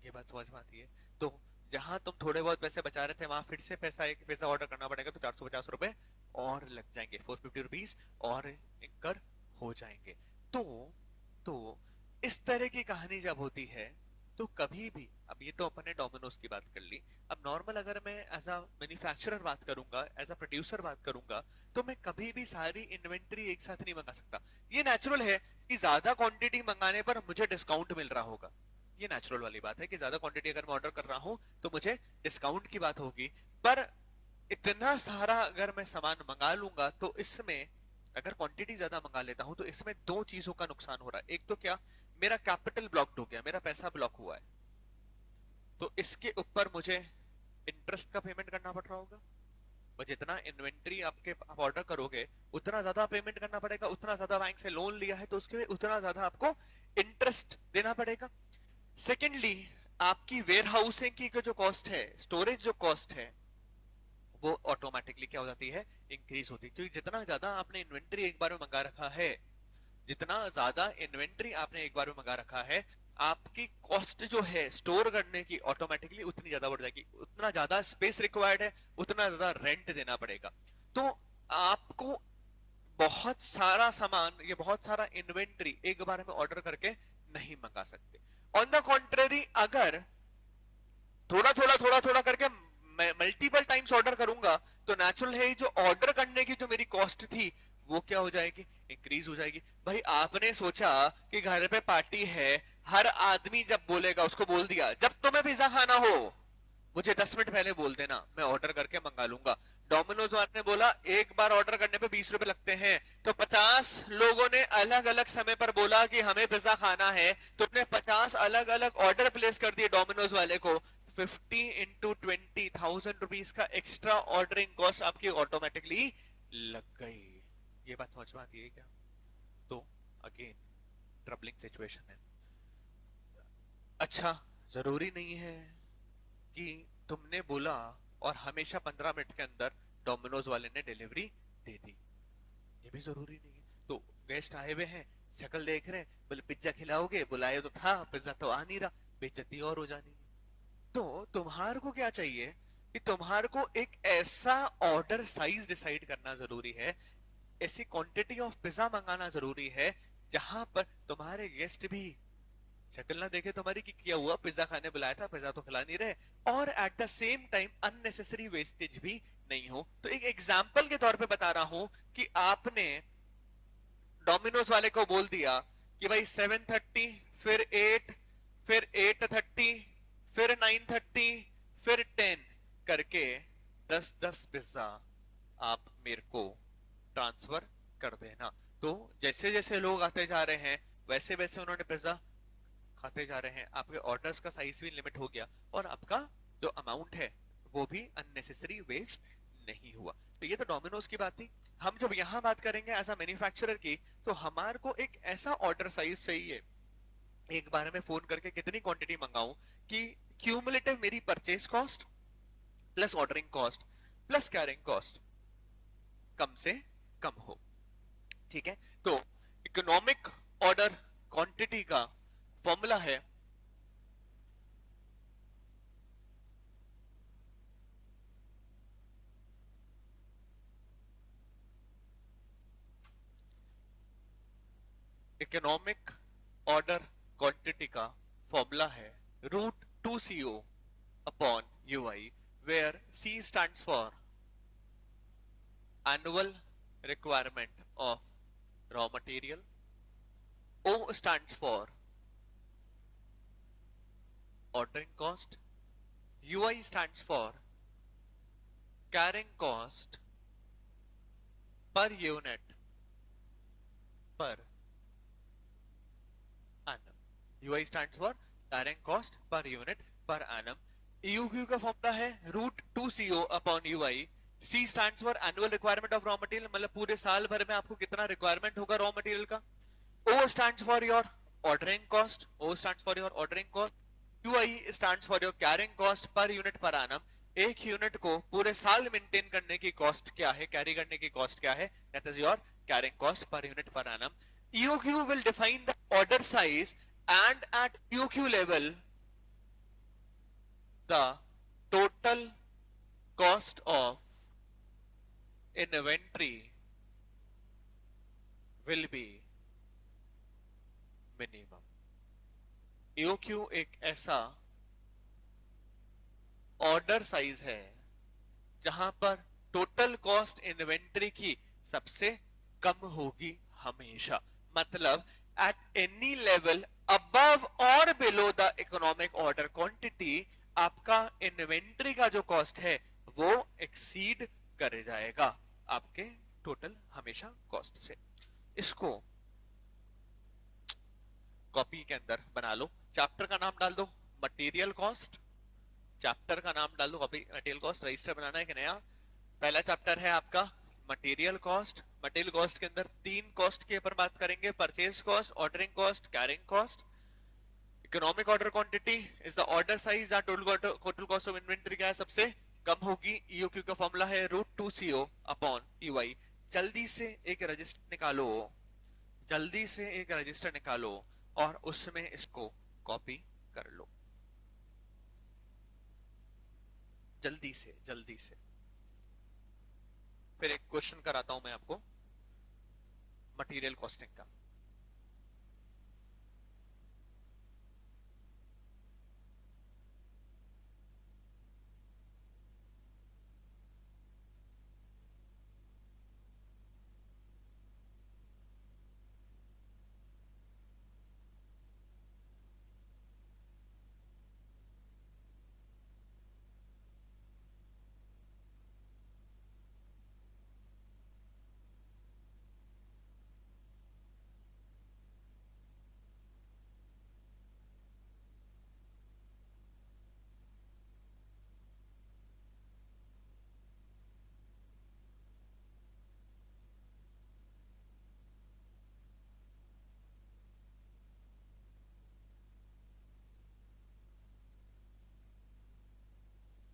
ये बात समझ में आती है? तो जहां तुम थोड़े बहुत पैसे बचा रहे थे वहां फिर से पैसा एक पिज्जा ऑर्डर करना पड़ेगा, तो 450 रुपए और लग जाएंगे, 450 रुपीज और इनकर हो जाएंगे। तो तो इस तरह की कहानी जब होती है तो कभी भी, अब ये तो अपने डोमिनोज की बात कर ली, अब नॉर्मल अगर मैं एज अ मैन्युफैक्चरर बात करूंगा, एज अ प्रोड्यूसर बात करूंगा, तो मैं कभी भी सारी इन्वेंट्री एक साथ नहीं मंगा सकता। ये नेचुरल है कि ज्यादा क्वांटिटी मंगाने पर मुझे डिस्काउंट मिल रहा होगा। ये नेचुरल वाली बात है कि ज्यादा क्वांटिटी अगर मैं ऑर्डर कर रहा हूं तो मुझे डिस्काउंट की बात होगी। पर इतना सारा अगर मैं सामान मंगा लूंगा तो इसमें, अगर क्वांटिटी ज्यादा मंगा लेता हूं तो इसमें दो चीजों का नुकसान हो रहा है। एक तो क्या, मेरा कैपिटल ब्लॉक्ड हो गया, मेरा पैसा ब्लॉक हुआ है, तो इसके ऊपर मुझे इंटरेस्ट का पेमेंट करना पड़ रहा होगा। और जितना इन्वेंट्री आपके आप ऑर्डर करोगे उतना ज्यादा पेमेंट करना पड़ेगा, उतना ज्यादा बैंक से लोन लिया है तो उसके उतना ज्यादा आपको इंटरेस्ट देना पड़ेगा। सेकेंडली, आपकी वेयर हाउसिंग की जो कॉस्ट है, स्टोरेज जो कॉस्ट है, वो ऑटोमेटिकली क्या हो जाती है, इंक्रीज होती है। क्योंकि जितना ज्यादा आपने इन्वेंट्री एक बार में मंगा रखा है, जितना ज्यादा इन्वेंट्री आपने एक बार में मंगा रखा है, आपकी कॉस्ट जो है स्टोर करने की ऑटोमेटिकली उतनी ज्यादा बढ़ जाएगी। उतना ज्यादा स्पेस रिक्वायर्ड है, उतना ज्यादा रेंट देना पड़ेगा। तो आपको बहुत सारा सामान, ये बहुत सारा इन्वेंट्री एक बार में ऑर्डर करके नहीं मंगा सकते। ऑन द कॉन्ट्ररी, अगर थोड़ा थोड़ा थोड़ा थोड़ा करके मैं मल्टीपल टाइम्स ऑर्डर करूंगा तो नेचुरल है जो ऑर्डर करने की जो मेरी कॉस्ट थी वो क्या हो जाएगी, इंक्रीज हो जाएगी। भाई आपने सोचा कि घर पे पार्टी है, हर आदमी जब बोलेगा उसको बोल दिया जब तुम्हें पिज्जा खाना हो मुझे 10 मिनट पहले बोल देना, मैं ऑर्डर करके मंगा लूंगा। डोमिनोज वाले ने बोला एक बार ऑर्डर करने पे 20 रुपए लगते हैं, तो 50 लोगों ने अलग अलग समय पर बोला कि हमें पिज्जा खाना है, तो अपने 50 अलग अलग ऑर्डर प्लेस कर दिए डोमिनोज वाले को। 50 इंटू 20,000 रुपीज का एक्स्ट्रा ऑर्डरिंग कॉस्ट आपकी ऑटोमेटिकली लग गई। ये बात समझ में आती है क्या? तो अगेन ट्रबलिंग सिचुएशन है। अच्छा, जरूरी नहीं है कि तुमने बोला और हमेशा 15 मिनट के अंदर डोमिनोज वाले ने डिलीवरी दे दी, ये भी जरूरी नहीं है। तो गेस्ट आए हुए हैं, शक्ल देख रहे हैं, बोले पिज्जा खिलाओगे, बुलाए तो था, पिज्जा तो आ नहीं रहा, बेइज्जती और हो जानी है। तो तुम्हारे को क्या चाहिए कि तुम्हारे को एक ऐसा ऑर्डर साइज डिसाइड करना जरूरी है, ऐसी क्वांटिटी ऑफ पिज्जा मंगाना जरूरी है जहां पर तुम्हारे गेस्ट भी शक्ल ना देखे तुम्हारी कि किया हुआ पिज्जा खाने बुलाया था, पिज्जा तो खिला नहीं रहे, और at the same time unnecessary wastage भी नहीं हो। तो एक एग्जांपल के तौर पे बता रहा हूं कि आपने डोमिनोज वाले को बोल दिया कि भाई 7:30, फिर 8, फिर 8:30, फिर 9:30, फिर 10 करके 10-10 पिज्जा आप मेरे को ट्रांसफर कर देना। तो जैसे जैसे लोग आते जा रहे हैं वैसे वैसे उन्होंने पिज्जा खाते जा रहे हैं, आपके ऑर्डर्स का साइज भी लिमिट हो गया और आपका जो अमाउंट है वो भी अननेसेसरी वेस्ट नहीं हुआ। तो ये तो डोमिनोज की बात थी। हम जब यहां बात करेंगे एज अ मैन्युफैक्चरर की, तो हमारे को एक ऐसा ऑर्डर साइज चाहिए, एक बार में फोन करके कितनी क्वांटिटी मंगाऊं कि क्यूमुलेटिव मेरी purchase cost plus ordering cost plus carrying cost कम से कम हो। ठीक है, तो इकोनॉमिक ऑर्डर क्वांटिटी का फॉर्मूला है इकोनॉमिक ऑर्डर क्वांटिटी का फॉर्मूला है √2CO upon UI, where C stands for annual requirement of raw material, O stands for ordering cost, UI stands for carrying cost per unit per annum. UI stands for carrying cost per unit per annum. EUQ का formula है √2CO upon UI. C stands for annual requirement of raw material, मतलब पूरे साल भर में आपको कितना requirement होगा रॉ मटेरियल का. O stands for your ordering cost. O stands for your ordering cost. UI stands for your carrying cost per unit per annum. एक यूनिट को पूरे साल मेंटेन करने की कॉस्ट क्या है, कैरी करने की कॉस्ट क्या है, that is your carrying cost per unit per annum. EOQ will define the order size and at EOQ level the total cost of inventory will be minimum. EOQ एक ऐसा order size है जहां पर total cost inventory की सबसे कम होगी हमेशा. मतलब एट एनी लेवल अबव और below the economic order quantity आपका इन्वेंट्री का जो कॉस्ट है वो एक्सीड कर जाएगा आपके टोटल हमेशा कॉस्ट से. इसको कॉपी के अंदर बना लो. चैप्टर का नाम डाल दो मटेरियल कॉस्ट. चैप्टर का नाम डाल दो कॉपी मटेरियल कॉस्ट. रजिस्टर बनाना है कि नया. पहला चैप्टर है आपका मटेरियल कॉस्ट. मटेरियल कॉस्ट के अंदर तीन कॉस्ट के ऊपर बात करेंगे. Purchase cost, ordering cost, carrying cost. Economic order quantity is the order size या टोटल कॉस्ट ऑफ इन्वेंटरी क्या है सबसे कम होगी. ईओक्यू का फॉर्मूला है √2CO अपॉन यूआई. जल्दी से एक रजिस्टर निकालो, जल्दी से एक रजिस्टर निकालो और उसमें इसको कॉपी कर लो जल्दी से जल्दी से. फिर एक क्वेश्चन कराता हूं मैं आपको मटेरियल कॉस्टिंग का.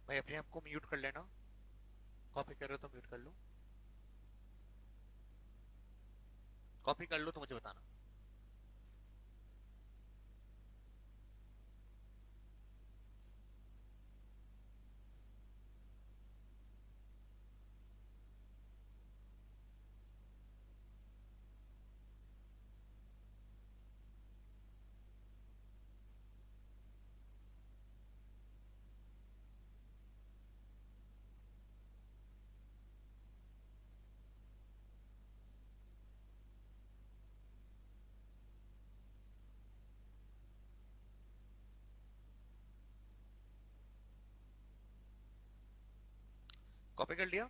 भाई अपने आप को म्यूट कर लेना. कॉपी कर रहे हो तो म्यूट कर लो. कॉपी कर लो तो मुझे बताना. कॉपी कर लिया.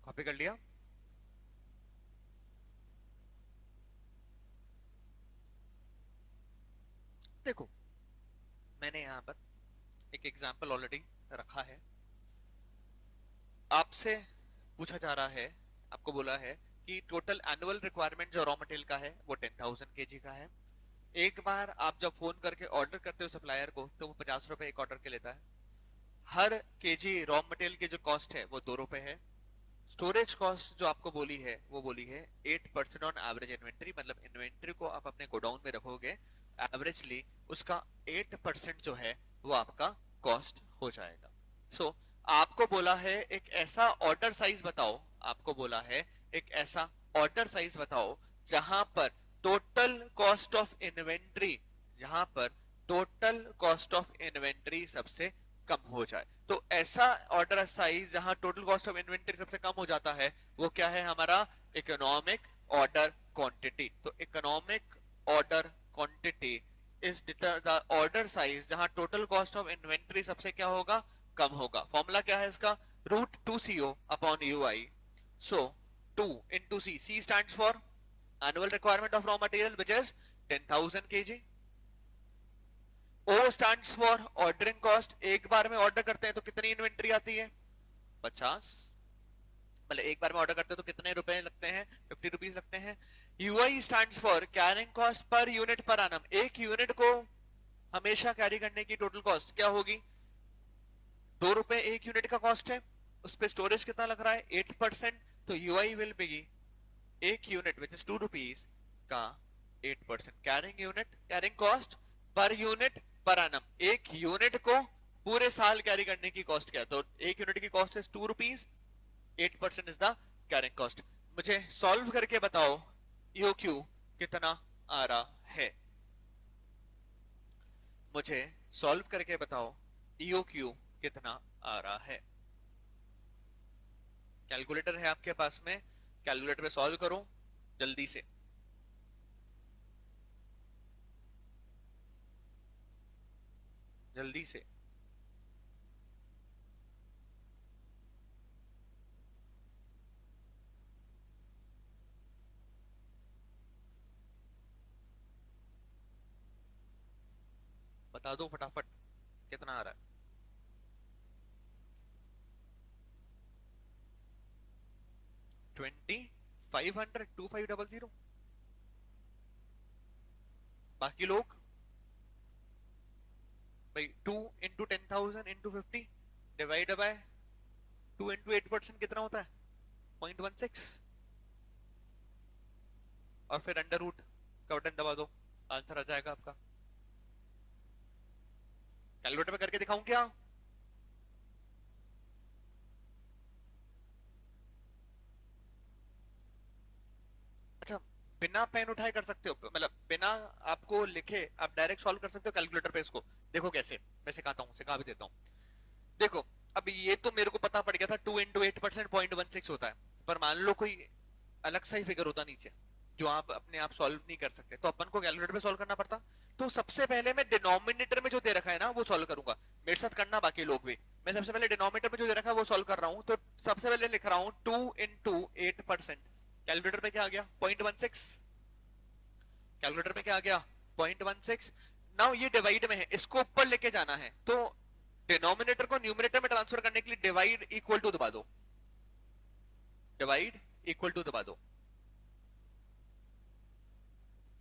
कॉपी कर लिया. देखो मैंने यहां पर एक एग्जांपल ऑलरेडी रखा है. आपसे पूछा जा रहा है, आपको बोला है कि टोटल एनुअल रिक्वायरमेंट जो रॉ मटेरियल का है वो 10,000 केजी का है। एक बार आप जब फोन करके ऑर्डर करते हो सप्लायर को तो वो 50 रुपए एक ऑर्डर के लेता है। हर केजी रॉ मटेरियल की जो कॉस्ट है वो 2 रुपए है। स्टोरेज कॉस्ट जो आपको बोली है वो बोली है 8% ऑन एवरेज इन्वेंट्री, मतलब इन्वेंट्री को आप अपने गोडाउन में रखोगे एवरेजली उसका 8% जो है वो आपका कॉस्ट हो जाएगा। सो आपको बोला है एक ऐसा ऑर्डर साइज बताओ, आपको बोला है एक ऐसा ऑर्डर साइज बताओ जहां पर टोटल कॉस्ट ऑफ इन्वेंट्री, जहां पर टोटल कॉस्ट ऑफ इन्वेंट्री सबसे कम हो जाए। तो ऐसा ऑर्डर साइज जहां टोटल कॉस्ट ऑफ इन्वेंट्री सबसे कम हो जाता है वो क्या है हमारा इकोनॉमिक ऑर्डर क्वांटिटी। तो economic order quantity is the order size जहां टोटल कॉस्ट ऑफ इन्वेंट्री सबसे क्या होगा, कम होगा। फॉर्मूला क्या है इसका, root 2CO upon UI. So 2 into C stands for annual requirement of raw material which is 10,000 kg। O stands for ordering cost, एक बार में ऑर्डर करते हैं तो कितनी इन्वेंट्री आती है 50, मतलब एक बार में ऑर्डर करते हैं तो कितने रुपए लगते हैं 50 रुपीज लगते हैं। UI stands for carrying cost per unit per annum, एक यूनिट को हमेशा कैरी करने की टोटल कॉस्ट क्या होगी, 2 रुपए एक यूनिट का कॉस्ट है, उस पर स्टोरेज कितना लग रहा है 8%, तो UI विल बी एक यूनिट विच इज 2 रुपीज का 8% carrying unit, carrying cost per unit per annum, एक यूनिट को पूरे साल कैरी करने की कॉस्ट क्या है, तो एक यूनिट की cost is 2 rupees, 8% is the carrying cost. मुझे सॉल्व करके बताओ EOQ कितना आ रहा है, मुझे सॉल्व करके बताओ EOQ कितना आ रहा है। कैलकुलेटर है आपके पास में, कैलकुलेटर पे सॉल्व करो जल्दी से। जल्दी से बता दो फटाफट कितना आ रहा है। 2500 2500। बाकी लोग भाई 2 into 10,000 into 50 divide by 2 into 8% कितना होता है 0.16, और फिर अंडर रूट का बटन दबा दो, आंसर आ जाएगा आपका। कैलकुलेटर पे करके दिखाऊं क्या, अच्छा बिना पेन उठाए कर सकते हो, मतलब बिना आपको लिखे आप डायरेक्ट सॉल्व कर सकते हो कैलकुलेटर पे इसको। देखो कैसे, मैं सिखाता हूँ, सिखा भी देता हूँ। देखो अब ये तो मेरे को पता पड़ गया था 2 इंटू 8% 0.16 होता है, पर मान लो कोई अलग सा ही फिगर होता नीचे जो आप अपने आप सॉल्व नहीं कर सकते, तो अपन को कैलकुलेटर पे सॉल्व करना पड़ता। तो सबसे पहले मैं डिनोमिनेटर में जो दे रखा है ना वो सॉल्व करूंगा, मेरे साथ करना बाकी लोग भी। मैं सबसे पहले डिनोमिनेटर में जो दे रखा है वो सॉल्व कर रहा हूँ, तो सबसे पहले लिख रहा हूँ 2 इंटू 8%, कैलकुलेटर पे क्या आ गया 0.16, कैलकुलेटर में क्या आ गया 0.16। नाउ ये डिवाइड में है, इसको ऊपर लेके जाना है, तो डिनोमिनेटर को न्यूमरेटर में ट्रांसफर करने के लिए डिवाइड इक्वल टू दबा दो, डिवाइड इक्वल टू दबा दो।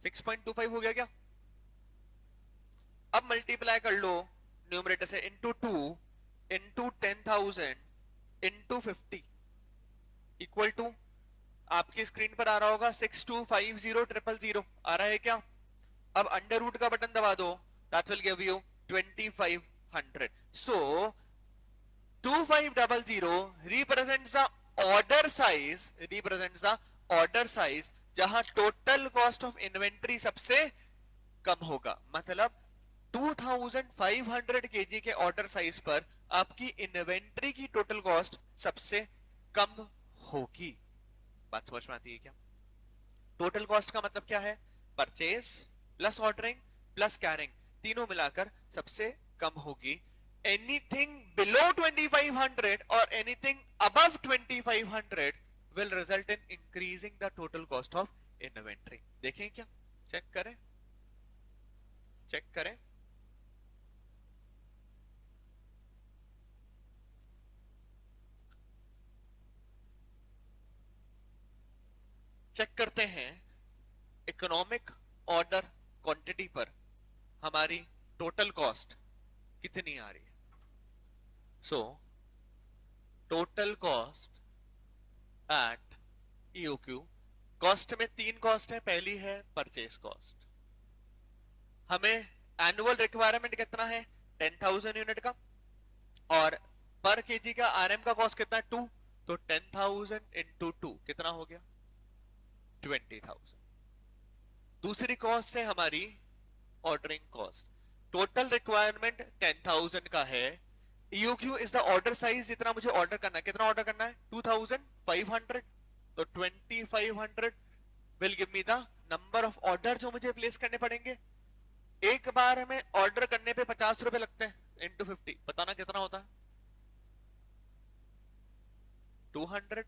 6.25 हो गया क्या, अब मल्टीप्लाई कर लो न्यूमरेटर से into 2 into 10,000 into 50 equal to, आपकी स्क्रीन पर आ रहा होगा 6250,000 आ रहा है क्या। अब अंडर रूट का बटन दबा दो, that will give you 2500। So 2500 represents the order size, represents the order size जहां टोटल कॉस्ट ऑफ इन्वेंट्री सबसे कम होगा, मतलब 2500 केजी के ऑर्डर साइज पर आपकी इन्वेंट्री की टोटल कॉस्ट सबसे कम होगी। बात समझ में आती है क्या, टोटल कॉस्ट का मतलब क्या है, purchase plus ordering plus carrying, तीनों मिलाकर सबसे कम होगी। एनीथिंग बिलो 2500 और anything above 2500 will result in increasing the total cost of inventory। देखें क्या, चेक करें, चेक करें। चेक करते हैं इकोनॉमिक ऑर्डर क्वांटिटी पर हमारी टोटल कॉस्ट कितनी आ रही है। सो total cost eight EOQ, cost में तीन कॉस्ट है, पहली है परचेस कॉस्ट। हमें एनुअल रिक्वायरमेंट कितना है 10,000 यूनिट का, और पर केजी का आरएम का कॉस्ट कितना है 2, तो 10,000 इंटू 2 कितना हो गया 20,000। दूसरी कॉस्ट है हमारी ऑर्डरिंग कॉस्ट। टोटल रिक्वायरमेंट 10,000 का है, EOQ is the order size, जितना मुझे ऑर्डर करना है, कितना ऑर्डर करना है 2,500, तो 2,500 will give me the number of order जो मुझे प्लेस करने पड़ेंगे। एक बार में ऑर्डर करने पे 50 रुपए लगते हैं, इंटू 50 बताना कितना होता है 200।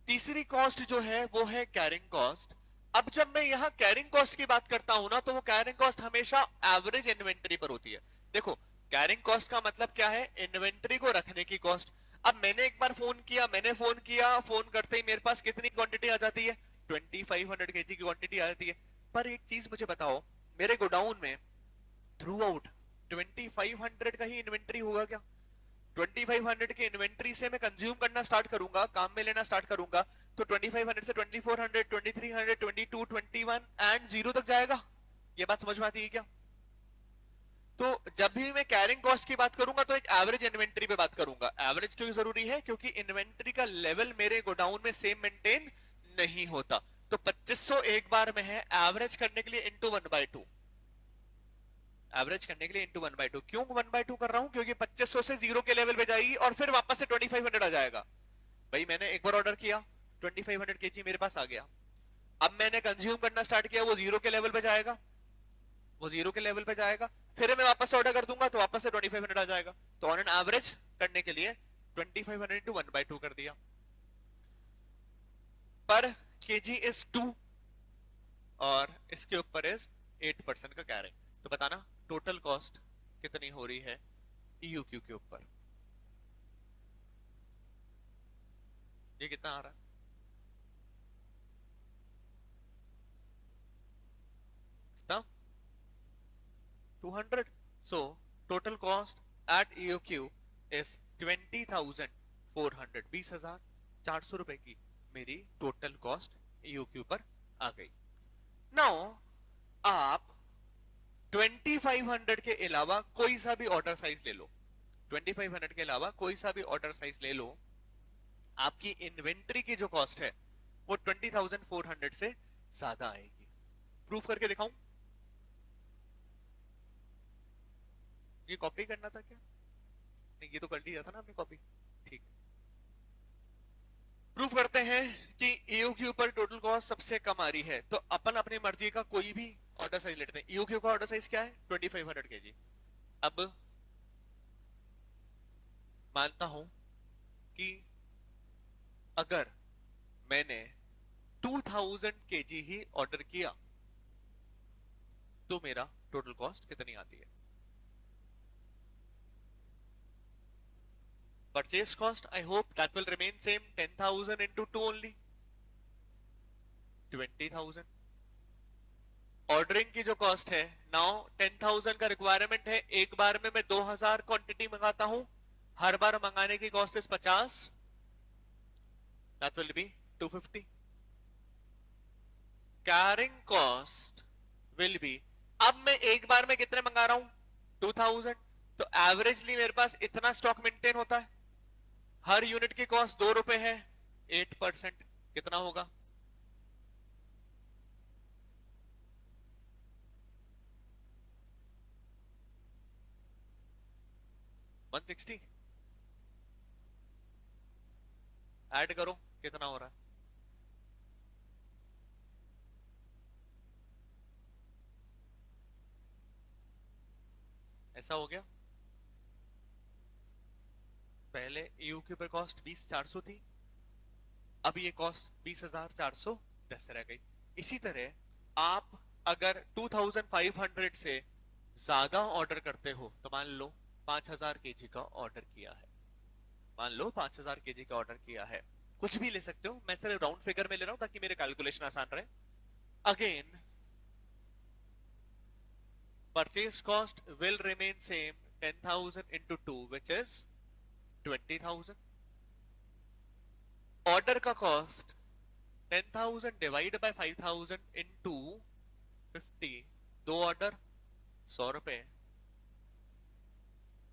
तीसरी कॉस्ट जो है वो है कैरिंग कॉस्ट। अब जब मैं यहां कैरिंग कॉस्ट की बात करता हूं ना, तो वो कैरिंग कॉस्ट हमेशा एवरेज इन्वेंटरी पर होती है। देखो कैरिंग कॉस्ट का मतलब क्या है, इन्वेंटरी को रखने की कॉस्ट। अब मैंने एक बार फोन किया, फोन करते ही मेरे पास कितनी क्वांटिटी आ जाती है 2,500 केजी की क्वांटिटी आ जाती है। पर एक चीज मुझे बताओ, मेरे गोडाउन में थ्रू आउट 2,500 का ही इन्वेंटरी होगा क्या? 2,500 की इन्वेंटरी से मैं कंज्यूम करना स्टार्ट करूंगा, काम में लेना स्टार्ट करूंगा, तो 2,500 से 2,400, 2,300, 22, 21 एंड 0 तक जाएगा। ये बात समझ में आती है क्या? तो जब भी मैं कैरिंग कॉस्ट की बात करूंगा तो एक एवरेज इन्वेंटरी पे बात करूंगा। एवरेज क्यों जरूरी है? क्योंकि इन्वेंटरी का लेवल मेरे गोडाउन में सेम मेंटेन नहीं होता। तो 2,500 एक बार में है, एवरेज करने के लिए इंटू 1/2, एवरेज करने के लिए इंटू 1/2। क्यों 1/2 कर रहा हूं? क्योंकि 2,500 से 0 के लेवल पे जाएगी और फिर वापस से 2,500 आ जाएगा। भाई मैंने एक बार ऑर्डर किया, 2,500 केजी मेरे पास आ गया, अब मैंने कंज्यूम करना स्टार्ट किया, वो 0 के लेवल पे जाएगा, वो 0 के लेवल पे जाएगा, फिर मैं वापस ऑर्डर कर दूंगा तो वापस से 2,500 आ जाएगा। तो ऑन एन एवरेज करने के लिए 2,500 इंटू 1/2 कर दिया। पर केजी इज 2 और इसके ऊपर इज 8% का कैरिंग। तो बताना टोटल कॉस्ट कितनी हो रही है ईयूक्यू के ऊपर? ये कितना आ रहा है? कितना? 200। So total cost at EOQ is 20,400, 20,400 रुपए की मेरी टोटल कॉस्ट ईयूक्यू पर आ गई। नाउ आप 2,500 के अलावा कोई सा भी ऑर्डर साइज ले लो, 2,500 के अलावा कोई सा भी ऑर्डर साइज ले लो, आपकी इन्वेंटरी की जो कॉस्ट है वो 20,400 से ज्यादा आएगी। प्रूफ करके दिखाऊं? ये कॉपी करना था क्या? नहीं, ये तो कर लिया था ना आपने कॉपी, ठीक। प्रूफ करते हैं कि ईओक्यू पर टोटल कॉस्ट सबसे कम आ रही है, तो अपन अपनी मर्जी का कोई भी ऑर्डर साइज लेते हैं। ईओक्यू का ऑर्डर साइज क्या है 2,500 केजी। अब मानता हूं कि अगर मैंने 2,000 केजी ही ऑर्डर किया तो मेरा टोटल कॉस्ट कितनी आती है? Purchase cost, I hope that will remain same, 10,000 into 2 only 20,000। Ordering की जो कॉस्ट है, नाउ 10,000 का रिक्वायरमेंट है, एक बार में मैं 2,000 क्वांटिटी मंगाता हूं, हर बार मंगाने की cost is 50, that will be 250। Carrying cost will be, अब मैं एक बार में कितने मंगा रहा हूं 2,000, तो एवरेजली मेरे पास इतना स्टॉक मेंटेन होता है, हर यूनिट की कॉस्ट 2 रुपए है, 8% कितना होगा 160। ऐड करो कितना हो रहा है, ऐसा हो गया। पहले ईयूक्यू पर कॉस्ट 20,400 थी, अब ये कॉस्ट 20,410 रह गई। इसी तरह आप अगर 2,500 से ज्यादा ऑर्डर करते हो, तो मान लो 5,000 केजी का ऑर्डर किया है, मान लो 5,000 केजी का ऑर्डर किया है, कुछ भी ले सकते हो, मैं सिर्फ राउंड फिगर में ले रहा हूं ताकि मेरे कैलकुलेशन आसान रहे. Again purchase cost will remain same 10,000 into 2 which is 20,000. Order का कॉस्ट 10,000 डिवाइड बाय 5,000 into 50. दो ऑर्डर 100 रुपए.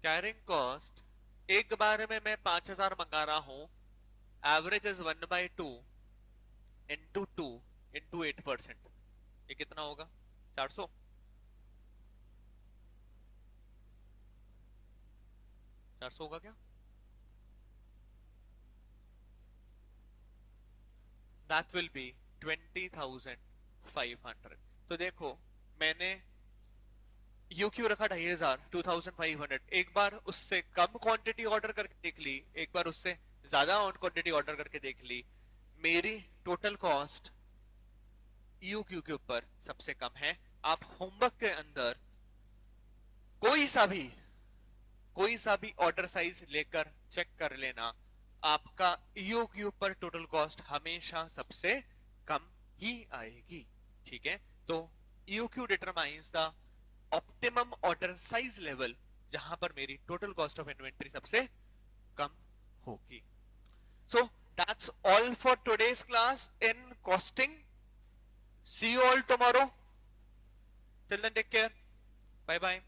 कैरिंग कॉस्ट एक बार में मैं 5,000 मंगा रहा हूं. Average is 1/2 into 2 into 8%. ये कितना होगा? 400. 400 होगा क्या? That will be 20,500. तो देखो मैंने यू क्यू रखा 2,500, 2,500. एक बार उससे कम क्वांटिटी ऑर्डर करके देख ली, एक बार उससे ज्यादा क्वांटिटी ऑर्डर करके देख ली. मेरी टोटल कॉस्ट यू क्यू के ऊपर सबसे कम है. आप होमवर्क के अंदर कोई सा भी ऑर्डर साइज लेकर चेक कर लेना, आपका यू क्यू पर टोटल कॉस्ट हमेशा सबसे कम ही आएगी. ठीक है, तो you Q determines the optimum order size level जहां पर मेरी टोटल कॉस्ट ऑफ इन्वेंट्री सबसे कम होगी. So that's all for today's class in costing. See you all tomorrow. Till then, take care. Bye bye.